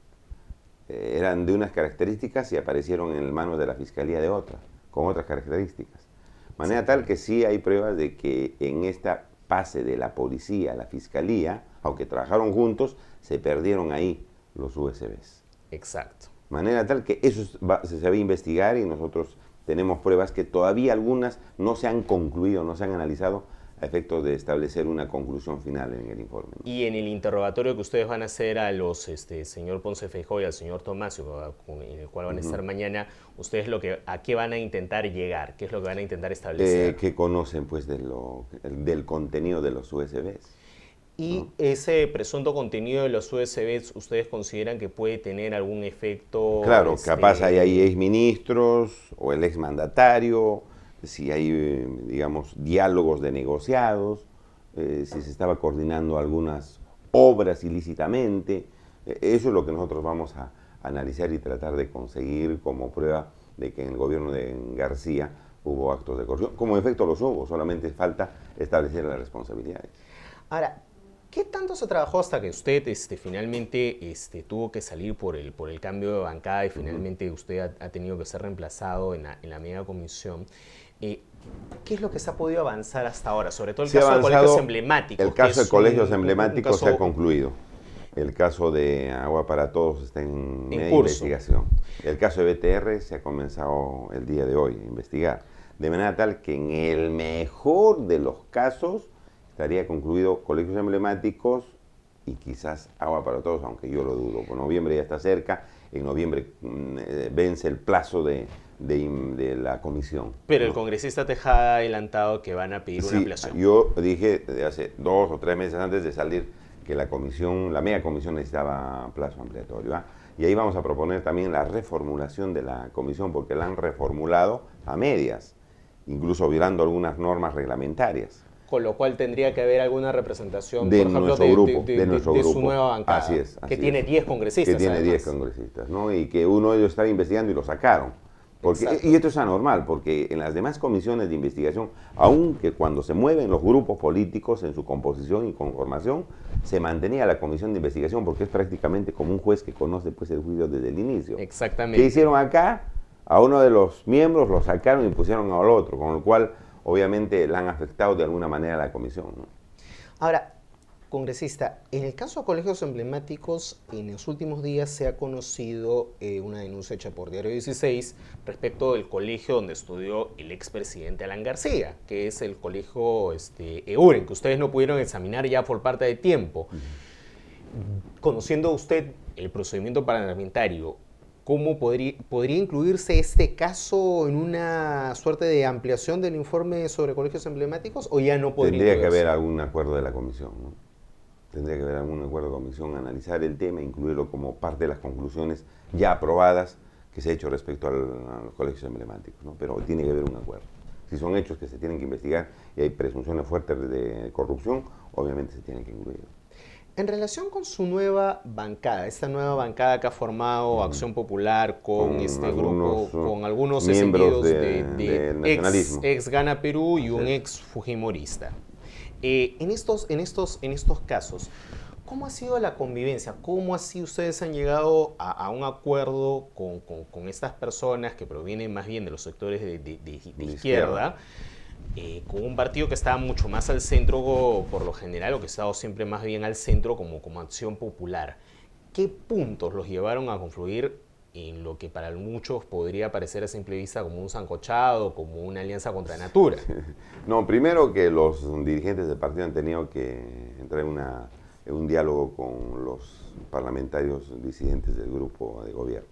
eran de unas características y aparecieron en manos de la Fiscalía de otras, con otras características. De manera tal que sí hay pruebas de que en esta pase de la policía a la Fiscalía, aunque trabajaron juntos, se perdieron ahí los USBs. Exacto. De manera tal que eso se va a investigar y nosotros tenemos pruebas que todavía algunas no se han concluido, no se han analizado a efectos de establecer una conclusión final en el informe, ¿no? Y en el interrogatorio que ustedes van a hacer a los señor Ponce Feijóo y al señor Tomasio, en el cual van a estar mañana, ustedes ¿a qué van a intentar llegar? ¿Qué es lo que van a intentar establecer? Que conocen pues del contenido de los USBs. Y ese presunto contenido de los USBs, ¿ustedes consideran que puede tener algún efecto? Claro, capaz hay exministros o el exmandatario, si hay, digamos, diálogos de negociados, si se estaba coordinando algunas obras ilícitamente. Eso es lo que nosotros vamos a analizar y tratar de conseguir como prueba de que en el gobierno de García hubo actos de corrupción. Como en efecto los hubo, solamente falta establecer las responsabilidades. Ahora, ¿qué tanto se trabajó hasta que usted finalmente tuvo que salir por el cambio de bancada y finalmente usted ha tenido que ser reemplazado en la megacomisión? ¿Qué es lo que se ha podido avanzar hasta ahora? Sobre todo el caso de colegios emblemáticos. El caso de colegios emblemáticos se ha concluido. El caso de Agua para Todos está en media investigación. El caso de BTR se ha comenzado el día de hoy a investigar. De manera tal que en el mejor de los casos estaría concluido colegios emblemáticos y quizás Agua para Todos, aunque yo lo dudo. Por noviembre ya está cerca, en noviembre vence el plazo de la comisión. Pero el congresista Tejada ha adelantado que van a pedir una ampliación. Yo dije desde hace 2 o 3 meses antes de salir que la megacomisión necesitaba plazo ampliatorio, ¿ah? Y ahí vamos a proponer también la reformulación de la comisión, porque la han reformulado a medias, incluso violando algunas normas reglamentarias. Con lo cual tendría que haber alguna representación, de por ejemplo, nuestro grupo, de su nueva bancada. Así es. Que tiene 10 congresistas. Que tiene 10 congresistas, ¿no? Y que uno de ellos estaba investigando y lo sacaron. Y esto es anormal, porque en las demás comisiones de investigación, aunque cuando se mueven los grupos políticos en su composición y conformación, se mantenía la comisión de investigación, porque es prácticamente como un juez que conoce pues, el juicio desde el inicio. Exactamente. ¿Qué hicieron acá? A uno de los miembros lo sacaron y pusieron al otro, con lo cual obviamente la han afectado de alguna manera a la comisión, ¿no? Ahora, congresista, en el caso de colegios emblemáticos, en los últimos días se ha conocido una denuncia hecha por Diario 16 respecto del colegio donde estudió el expresidente Alan García, que es el colegio EUREN, que ustedes no pudieron examinar ya por parte de tiempo. Conociendo usted el procedimiento parlamentario, ¿cómo podría incluirse este caso en una suerte de ampliación del informe sobre colegios emblemáticos o ya no podría Tendría que incluirse? haber algún acuerdo de la comisión, ¿no? Tendría que haber algún acuerdo de comisión, analizar el tema, incluirlo como parte de las conclusiones ya aprobadas que se ha hecho respecto a los colegios emblemáticos, ¿no? Pero tiene que haber un acuerdo. Si son hechos que se tienen que investigar y hay presunciones fuertes de corrupción, obviamente se tienen que incluir. En relación con su nueva bancada, esta nueva bancada que ha formado Acción Popular con este grupo, con algunos miembros seguidos del nacionalismo. ex Gana Perú y un Así es. ex Fujimorista. En estos casos, ¿cómo ha sido la convivencia? ¿Cómo así ustedes han llegado a un acuerdo con estas personas que provienen más bien de los sectores de izquierda? Con un partido que estaba mucho más al centro por lo general, o que ha estado siempre más bien al centro como Acción Popular. ¿Qué puntos los llevaron a confluir en lo que para muchos podría parecer a simple vista como un sancochado, como una alianza contra natura? No, primero que los dirigentes del partido han tenido que entrar en un diálogo con los parlamentarios disidentes del grupo de gobierno.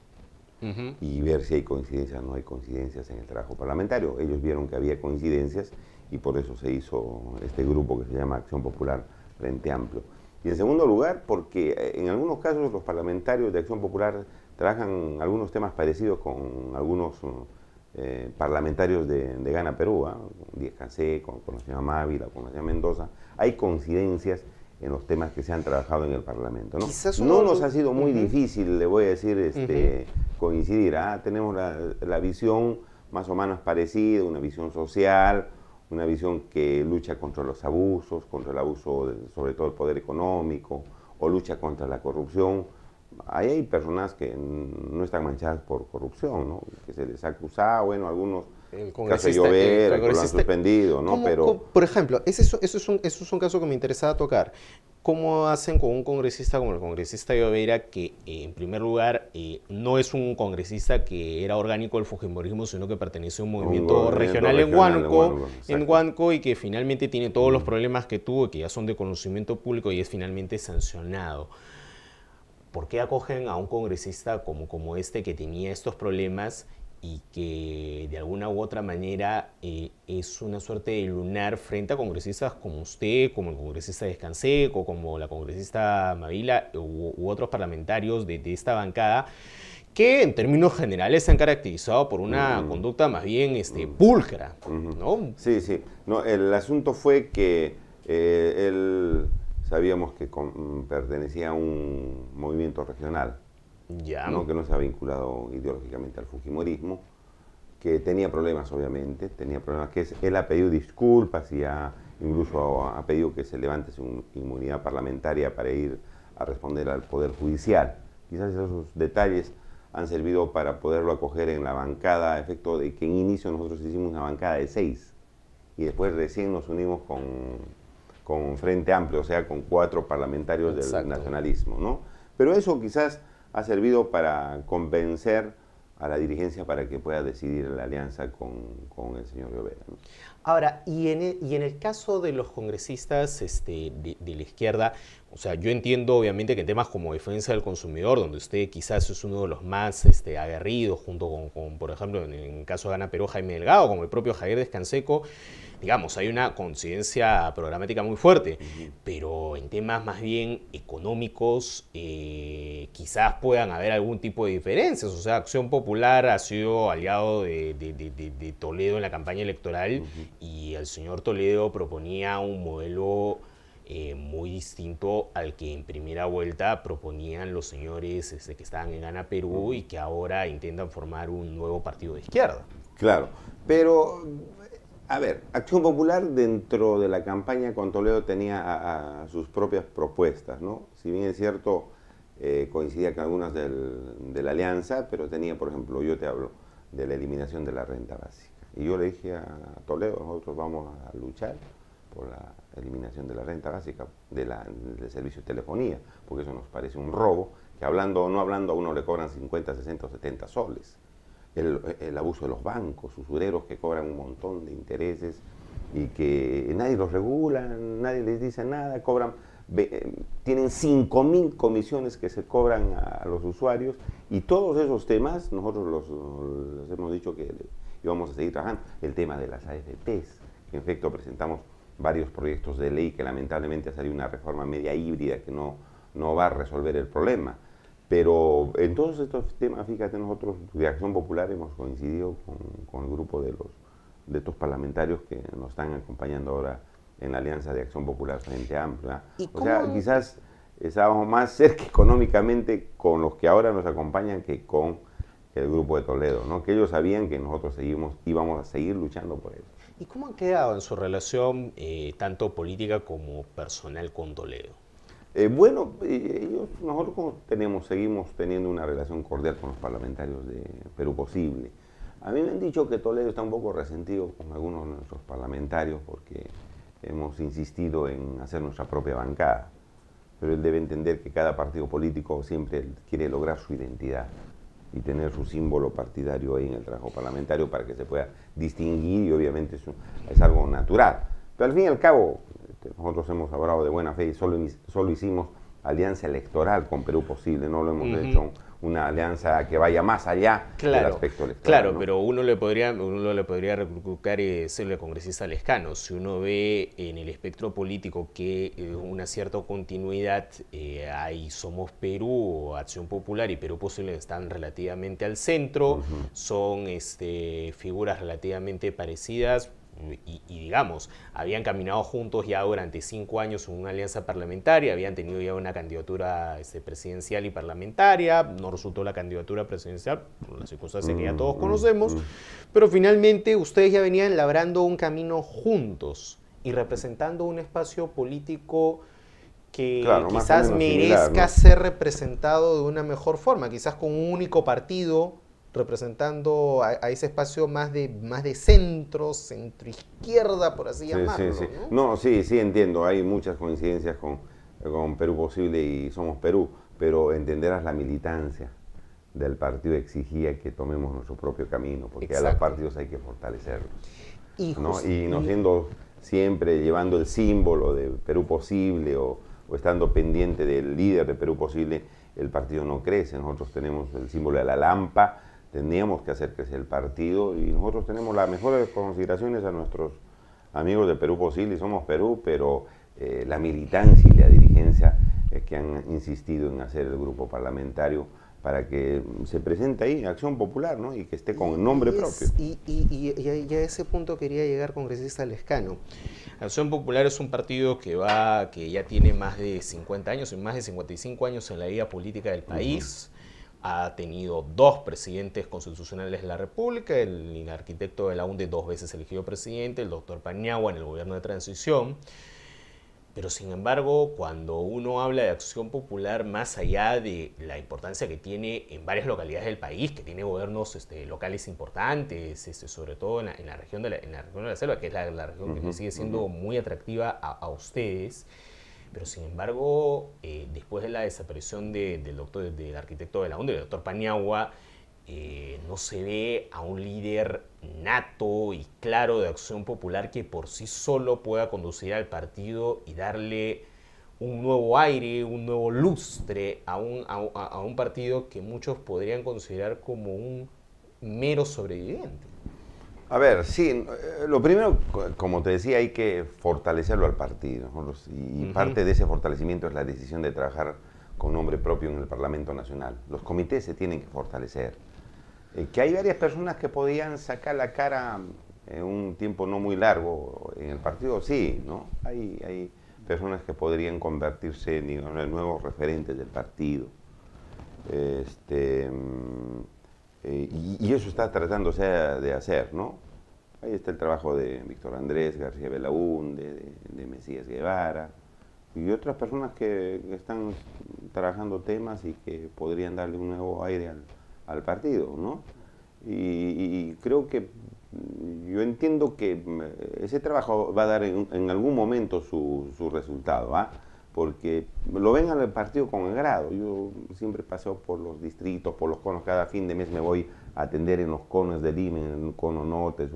Y ver si hay coincidencias o no hay coincidencias en el trabajo parlamentario. Ellos vieron que había coincidencias y por eso se hizo este grupo que se llama Acción Popular Frente Amplio. Y en segundo lugar, porque en algunos casos los parlamentarios de Acción Popular trabajan algunos temas parecidos con algunos parlamentarios de Gana Perú, Díaz Canseco, con la señora Mávila, con la señora Mendoza. Hay coincidencias en los temas que se han trabajado en el Parlamento, ¿no? No nos ha sido muy difícil, le voy a decir, coincidir. Tenemos la visión más o menos parecida, una visión social, una visión que lucha contra los abusos, contra el abuso sobre todo del poder económico, o lucha contra la corrupción. Ahí hay personas que no están manchadas por corrupción, ¿no? Que se les ha acusado, bueno, algunos caso de Llovera, que lo han suspendido, ¿no? Pero por ejemplo, eso es un caso que me interesaba tocar. ¿Cómo hacen con un congresista como el congresista Llovera, que en primer lugar no es un congresista que era orgánico del Fujimorismo, sino que pertenece a un movimiento regional en Huánuco, y que finalmente tiene todos los problemas que tuvo y que ya son de conocimiento público y es finalmente sancionado? ¿Por qué acogen a un congresista como este que tenía estos problemas y que de alguna u otra manera es una suerte de lunar frente a congresistas como usted, como el congresista Descanseco, como la congresista Mavila u otros parlamentarios de esta bancada, que en términos generales se han caracterizado por una conducta más bien pulcra, ¿no? Sí, sí. No, el asunto fue que él sabíamos que pertenecía a un movimiento regional, ¿no? Que no se ha vinculado ideológicamente al fujimorismo, que tenía problemas, obviamente, tenía problemas que él ha pedido disculpas y incluso ha pedido que se levante su inmunidad parlamentaria para ir a responder al Poder Judicial. Quizás esos detalles han servido para poderlo acoger en la bancada, a efecto de que en inicio nosotros hicimos una bancada de 6 y después recién nos unimos con Frente Amplio, o sea, con 4 parlamentarios del nacionalismo, ¿no? Pero eso quizás ha servido para convencer a la dirigencia para que pueda decidir la alianza con el señor Llovera, ¿no? Ahora, y en el caso de los congresistas de la izquierda, o sea, yo entiendo obviamente que en temas como defensa del consumidor, donde usted quizás es uno de los más aguerridos, junto con, por ejemplo, en el caso de Gana Perú, Jaime Delgado, como el propio Javier Descanseco, digamos, hay una coincidencia programática muy fuerte, pero en temas más bien económicos quizás puedan haber algún tipo de diferencias. O sea, Acción Popular ha sido aliado de Toledo en la campaña electoral y el señor Toledo proponía un modelo muy distinto al que en primera vuelta proponían los señores que estaban en Gana Perú y que ahora intentan formar un nuevo partido de izquierda. Claro, pero a ver, Acción Popular dentro de la campaña con Toledo tenía a sus propias propuestas, ¿no? Si bien es cierto, coincidía con algunas de la alianza, pero tenía, por ejemplo, yo te hablo de la eliminación de la renta básica. Y yo le dije a Toledo, nosotros vamos a luchar por la eliminación de la renta básica, del servicio de telefonía, porque eso nos parece un robo, que hablando o no hablando a uno le cobran 50, 60 o 70 soles. El abuso de los bancos, usureros que cobran un montón de intereses y que nadie los regula, nadie les dice nada, cobran tienen 5.000 comisiones que se cobran a los usuarios, y todos esos temas nosotros les hemos dicho que íbamos a seguir trabajando. El tema de las AFPs, que en efecto presentamos varios proyectos de ley que lamentablemente ha salido una reforma media híbrida que no va a resolver el problema. Pero en todos estos temas, fíjate, nosotros de Acción Popular hemos coincidido con el grupo de estos parlamentarios que nos están acompañando ahora en la Alianza de Acción Popular Frente Amplio. O sea, quizás estábamos más cerca económicamente con los que ahora nos acompañan que con el grupo de Toledo, ¿no? Que ellos sabían que nosotros íbamos a seguir luchando por eso. ¿Y cómo han quedado en su relación tanto política como personal con Toledo? Bueno, nosotros seguimos teniendo una relación cordial con los parlamentarios de Perú Posible. A mí me han dicho que Toledo está un poco resentido con algunos de nuestros parlamentarios porque hemos insistido en hacer nuestra propia bancada. Pero él debe entender que cada partido político siempre quiere lograr su identidad y tener su símbolo partidario ahí en el trabajo parlamentario para que se pueda distinguir, y obviamente eso es algo natural. Pero al fin y al cabo, nosotros hemos hablado de buena fe y solo hicimos alianza electoral con Perú Posible, no lo hemos hecho una alianza que vaya más allá del aspecto electoral. Claro, ¿no? pero uno le podría recalcar y decirle al congresista Lescano, si uno ve en el espectro político que una cierta continuidad hay Somos Perú, Acción Popular y Perú Posible están relativamente al centro, son figuras relativamente parecidas. Y digamos, habían caminado juntos ya durante 5 años en una alianza parlamentaria, habían tenido ya una candidatura presidencial y parlamentaria, no resultó la candidatura presidencial por las circunstancias que ya todos conocemos, pero finalmente ustedes ya venían labrando un camino juntos y representando un espacio político que quizás merezca similar, ¿no? ser representado de una mejor forma, quizás con un único partido representando a ese espacio más de centro izquierda, por así llamarlo. Sí. ¿No? Sí, entiendo. Hay muchas coincidencias con Perú Posible y Somos Perú, pero entenderás la militancia del partido exigía que tomemos nuestro propio camino, porque Exacto. a los partidos hay que fortalecerlos. Y no siendo siempre llevando el símbolo de Perú Posible o estando pendiente del líder de Perú Posible, el partido no crece. Nosotros tenemos el símbolo de la lampa. Teníamos que hacer crecer el partido y nosotros tenemos las mejores consideraciones a nuestros amigos de Perú Posible y Somos Perú, pero la militancia y la dirigencia que han insistido en hacer el grupo parlamentario para que se presente ahí Acción Popular, ¿no? Y que esté con el nombre propio. Y a ese punto quería llegar, congresista Lescano. Acción Popular es un partido que ya tiene más de 50 años, más de 55 años en la vida política del país. Ha tenido 2 presidentes constitucionales de la República, el arquitecto de la UNDE 2 veces elegido presidente, el doctor Paniagua en el gobierno de transición. Pero sin embargo, cuando uno habla de Acción Popular, más allá de la importancia que tiene en varias localidades del país, que tiene gobiernos locales importantes, sobre todo en la región de la selva, que es la región que sigue siendo muy atractiva a ustedes. Pero sin embargo, después de la desaparición del arquitecto de la UNDE, del doctor Paniagua, no se ve a un líder nato y claro de Acción Popular que por sí solo pueda conducir al partido y darle un nuevo aire, un nuevo lustre a un partido que muchos podrían considerar como un mero sobreviviente. A ver, sí, lo primero, como te decía, hay que fortalecerlo al partido, ¿no? Y parte de ese fortalecimiento es la decisión de trabajar con nombre propio en el Parlamento Nacional. Los comités se tienen que fortalecer. Que hay varias personas que podían sacar la cara en un tiempo no muy largo en el partido, sí, ¿no? Hay personas que podrían convertirse en los nuevos referentes del partido. Y eso está tratándose de hacer, ¿no? Ahí está el trabajo de Víctor Andrés García Belaúnde, de Mesías Guevara, y otras personas que están trabajando temas y que podrían darle un nuevo aire al partido, ¿no? Y creo que yo entiendo que ese trabajo va a dar en algún momento su resultado, ¿ah? Porque lo ven al partido con agrado. Yo siempre paseo por los distritos, por los conos, cada fin de mes me voy a atender en los conos de Lima, en el cono norte,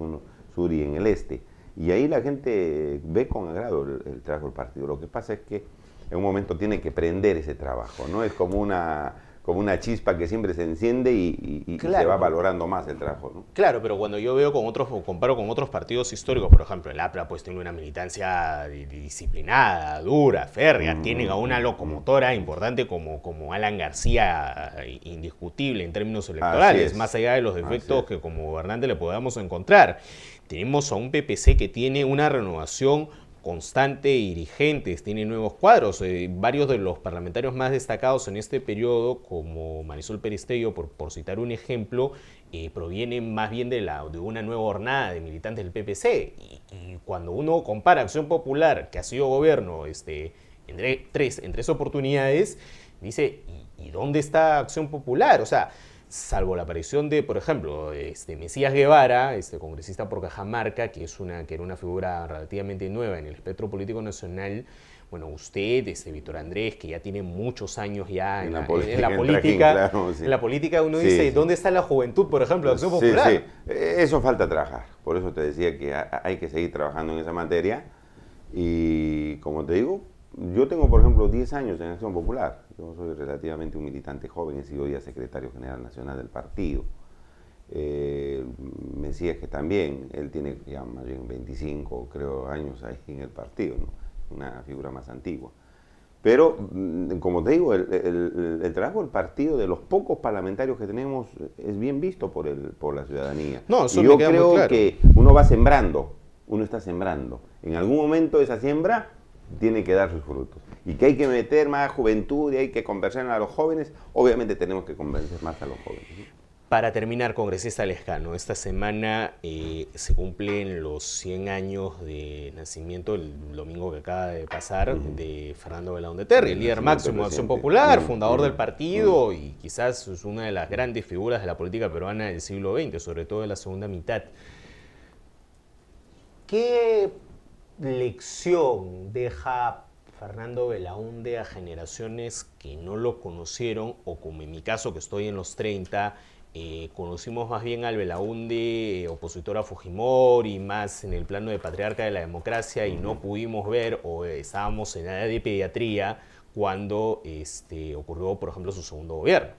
sur y en el este. Y ahí la gente ve con agrado el trabajo del partido. Lo que pasa es que en un momento tiene que prender ese trabajo, ¿no? Es como una chispa que siempre se enciende y Claro. se va valorando más el trabajo, ¿no? Claro, pero cuando yo veo con otros, o comparo con otros partidos históricos, por ejemplo, el APRA pues tiene una militancia disciplinada, dura, férrea, tienen a una locomotora importante como Alan García, indiscutible en términos electorales, es. más allá de los defectos Así es. que como gobernante le podamos encontrar. Tenemos a un PPC que tiene una renovación constante y dirigentes, tiene nuevos cuadros. Varios de los parlamentarios más destacados en este periodo, como Marisol Perestello, por citar un ejemplo, provienen más bien de una nueva hornada de militantes del PPC. Y cuando uno compara Acción Popular, que ha sido gobierno en tres oportunidades, dice, ¿y dónde está Acción Popular? O sea, salvo la aparición de, por ejemplo, Mesías Guevara, congresista por Cajamarca, que era una figura relativamente nueva en el espectro político nacional. Bueno, usted, Víctor Andrés, que ya tiene muchos años ya en la política, claro, sí. en la política uno Sí, dice, sí. ¿dónde está la juventud, por ejemplo, de Acción Sí, Popular? sí. Eso falta trabajar. Por eso te decía que hay que seguir trabajando en esa materia. Y como te digo, yo tengo, por ejemplo, 10 años en Acción Popular. Yo soy relativamente un militante joven, he sido ya secretario general nacional del partido. Mesías que también, él tiene ya más bien 25, creo, años ahí en el partido, ¿no? Una figura más antigua. Pero, como te digo, el trabajo del partido, de los pocos parlamentarios que tenemos, es bien visto por la ciudadanía. No, eso y me yo queda muy creo claro. que uno va sembrando, uno está sembrando. En algún momento esa siembra tiene que dar sus frutos. Y que hay que meter más juventud y hay que conversar a los jóvenes, obviamente tenemos que convencer más a los jóvenes, ¿no? Para terminar, congresista Lescano, esta semana se cumplen los 100 años de nacimiento, el domingo que acaba de pasar, de Fernando Belaúnde Terry, el líder máximo de Acción Popular, fundador del partido y quizás es una de las grandes figuras de la política peruana del siglo XX, sobre todo de la segunda mitad. ¿Qué lección deja Fernando Belaúnde a generaciones que no lo conocieron, o como en mi caso que estoy en los 30, conocimos más bien al Belaúnde opositor a Fujimori, más en el plano de patriarca de la democracia, y no pudimos ver, o estábamos en edad de pediatría, cuando ocurrió, por ejemplo, su segundo gobierno?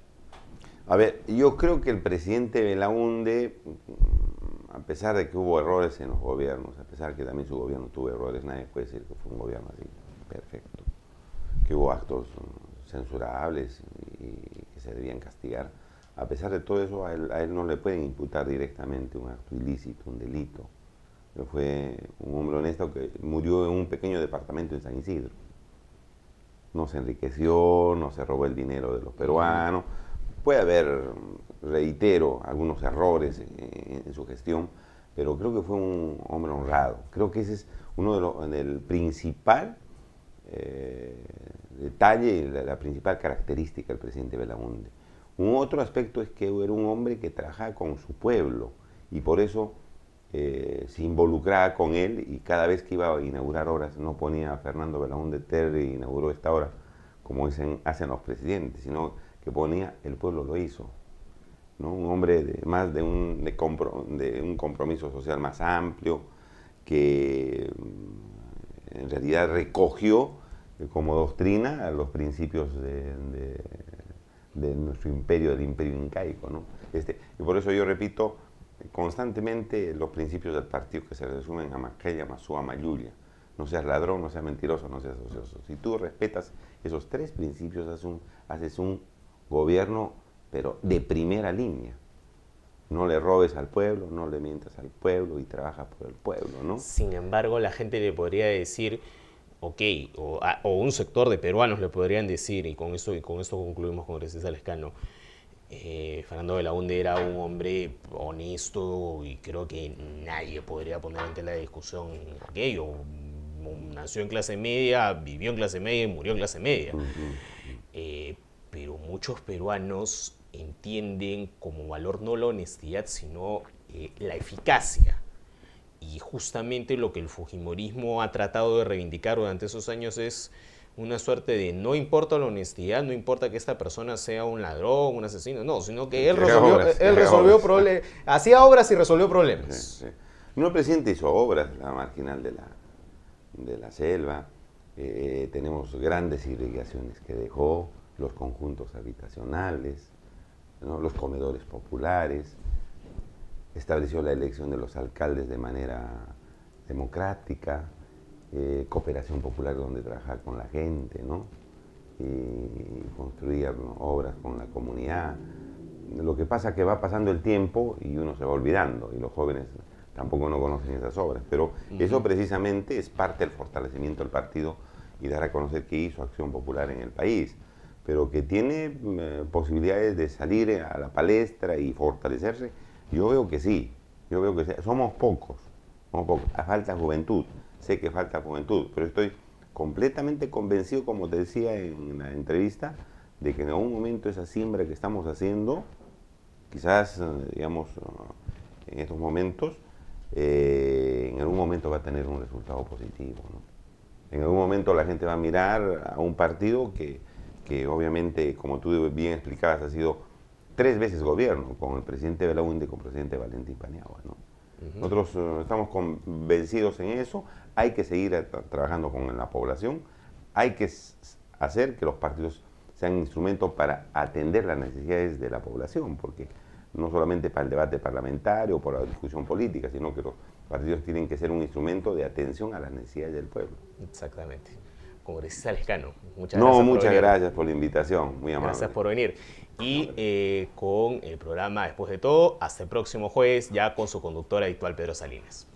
A ver, yo creo que el presidente Belaúnde, a pesar de que hubo errores en los gobiernos, a pesar de que también su gobierno tuvo errores, nadie puede decir que fue un gobierno así perfecto, que hubo actos censurables y que se debían castigar. A pesar de todo eso, a él no le pueden imputar directamente un acto ilícito, un delito. Él fue un hombre honesto que murió en un pequeño departamento en San Isidro. No se enriqueció, no se robó el dinero de los peruanos. Puede haber, reitero, algunos errores en su gestión, pero creo que fue un hombre honrado. Creo que ese es uno del principal detalle, la principal característica del presidente Belaúnde. Un otro aspecto es que era un hombre que trabajaba con su pueblo y por eso se involucraba con él, y cada vez que iba a inaugurar obras no ponía a Fernando Belaúnde Terry inauguró esta obra como hacen los presidentes, sino que ponía el pueblo lo hizo, ¿no? Un hombre de un compromiso social más amplio, que en realidad recogió como doctrina los principios de nuestro imperio, del imperio incaico, ¿no? Y por eso yo repito constantemente los principios del partido, que se resumen a Maquella, Masúa, Mayulia. No seas ladrón, no seas mentiroso, no seas ocioso. Si tú respetas esos tres principios, haces un gobierno, pero de primera línea. No le robes al pueblo, no le mientas al pueblo y trabaja por el pueblo, ¿no? Sin embargo, la gente le podría decir, ok, o un sector de peruanos le podrían decir, y con esto concluimos, congresista Lescano, Fernando Belaúnde era un hombre honesto y creo que nadie podría poner en tela de discusión aquello. Nació en clase media, vivió en clase media y murió en clase media. Pero muchos peruanos entienden como valor no la honestidad, sino la eficacia. Y justamente lo que el fujimorismo ha tratado de reivindicar durante esos años es una suerte de no importa la honestidad, no importa que esta persona sea un ladrón, un asesino, no, sino que él resolvió problemas, hacía obras y resolvió problemas. Sí, sí. No, el presidente hizo obras, la marginal de la selva, tenemos grandes irrigaciones que dejó, los conjuntos habitacionales, ¿no? Los comedores populares, estableció la elección de los alcaldes de manera democrática, cooperación popular donde trabajar con la gente, ¿no? Y construir, ¿no?, obras con la comunidad. Lo que pasa es que va pasando el tiempo y uno se va olvidando, y los jóvenes tampoco no conocen esas obras, pero eso precisamente es parte del fortalecimiento del partido y dar a conocer que hizo Acción Popular en el país, pero que tiene posibilidades de salir a la palestra y fortalecerse. Yo veo que sí, somos pocos, falta juventud, sé que falta juventud, pero estoy completamente convencido, como te decía en la entrevista, de que en algún momento esa siembra que estamos haciendo, quizás, digamos, en estos momentos, en algún momento va a tener un resultado positivo, ¿no? En algún momento la gente va a mirar a un partido que obviamente, como tú bien explicabas, ha sido 3 veces gobierno, con el presidente Belaúnde y con el presidente Valentín Paniagua, ¿no? Nosotros estamos convencidos en eso, hay que seguir trabajando con la población, hay que hacer que los partidos sean instrumentos para atender las necesidades de la población, porque no solamente para el debate parlamentario o por la discusión política, sino que los partidos tienen que ser un instrumento de atención a las necesidades del pueblo. Exactamente. Congresista Lescano, muchas gracias por la invitación, muy amable. Gracias por venir. Y con el programa Después de Todo, hasta el próximo jueves, ya con su conductor habitual, Pedro Salinas.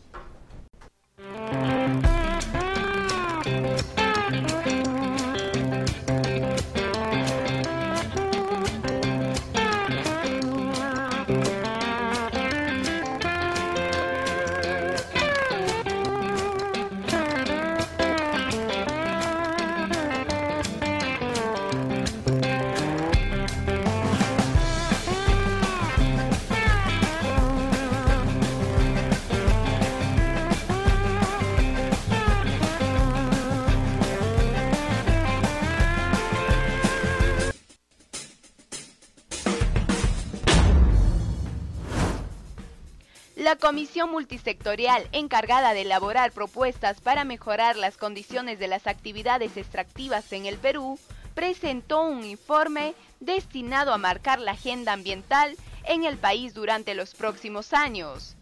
La comisión multisectorial encargada de elaborar propuestas para mejorar las condiciones de las actividades extractivas en el Perú presentó un informe destinado a marcar la agenda ambiental en el país durante los próximos años.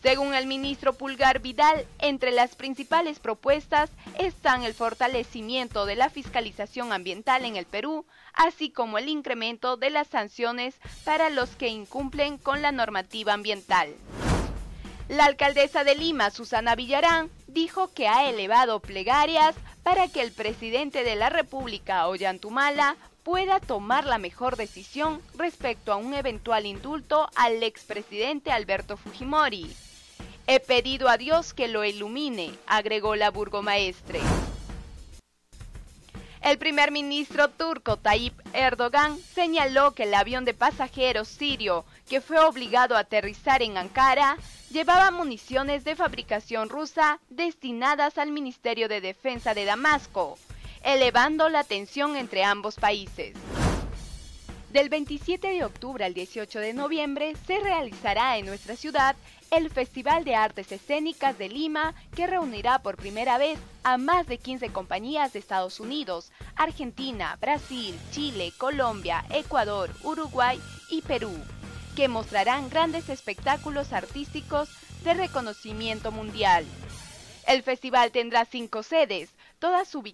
Según el ministro Pulgar Vidal, entre las principales propuestas están el fortalecimiento de la fiscalización ambiental en el Perú, así como el incremento de las sanciones para los que incumplen con la normativa ambiental. La alcaldesa de Lima, Susana Villarán, dijo que ha elevado plegarias para que el presidente de la República, Ollantumala, pueda tomar la mejor decisión respecto a un eventual indulto al expresidente Alberto Fujimori. He pedido a Dios que lo ilumine, agregó la burgomaestre. El primer ministro turco Tayyip Erdogan señaló que el avión de pasajeros sirio que fue obligado a aterrizar en Ankara llevaba municiones de fabricación rusa destinadas al Ministerio de Defensa de Damasco, elevando la tensión entre ambos países. Del 27 de octubre al 18 de noviembre se realizará en nuestra ciudad el Festival de Artes Escénicas de Lima, que reunirá por primera vez a más de 15 compañías de Estados Unidos, Argentina, Brasil, Chile, Colombia, Ecuador, Uruguay y Perú, que mostrarán grandes espectáculos artísticos de reconocimiento mundial. El festival tendrá 5 sedes, todas ubicadas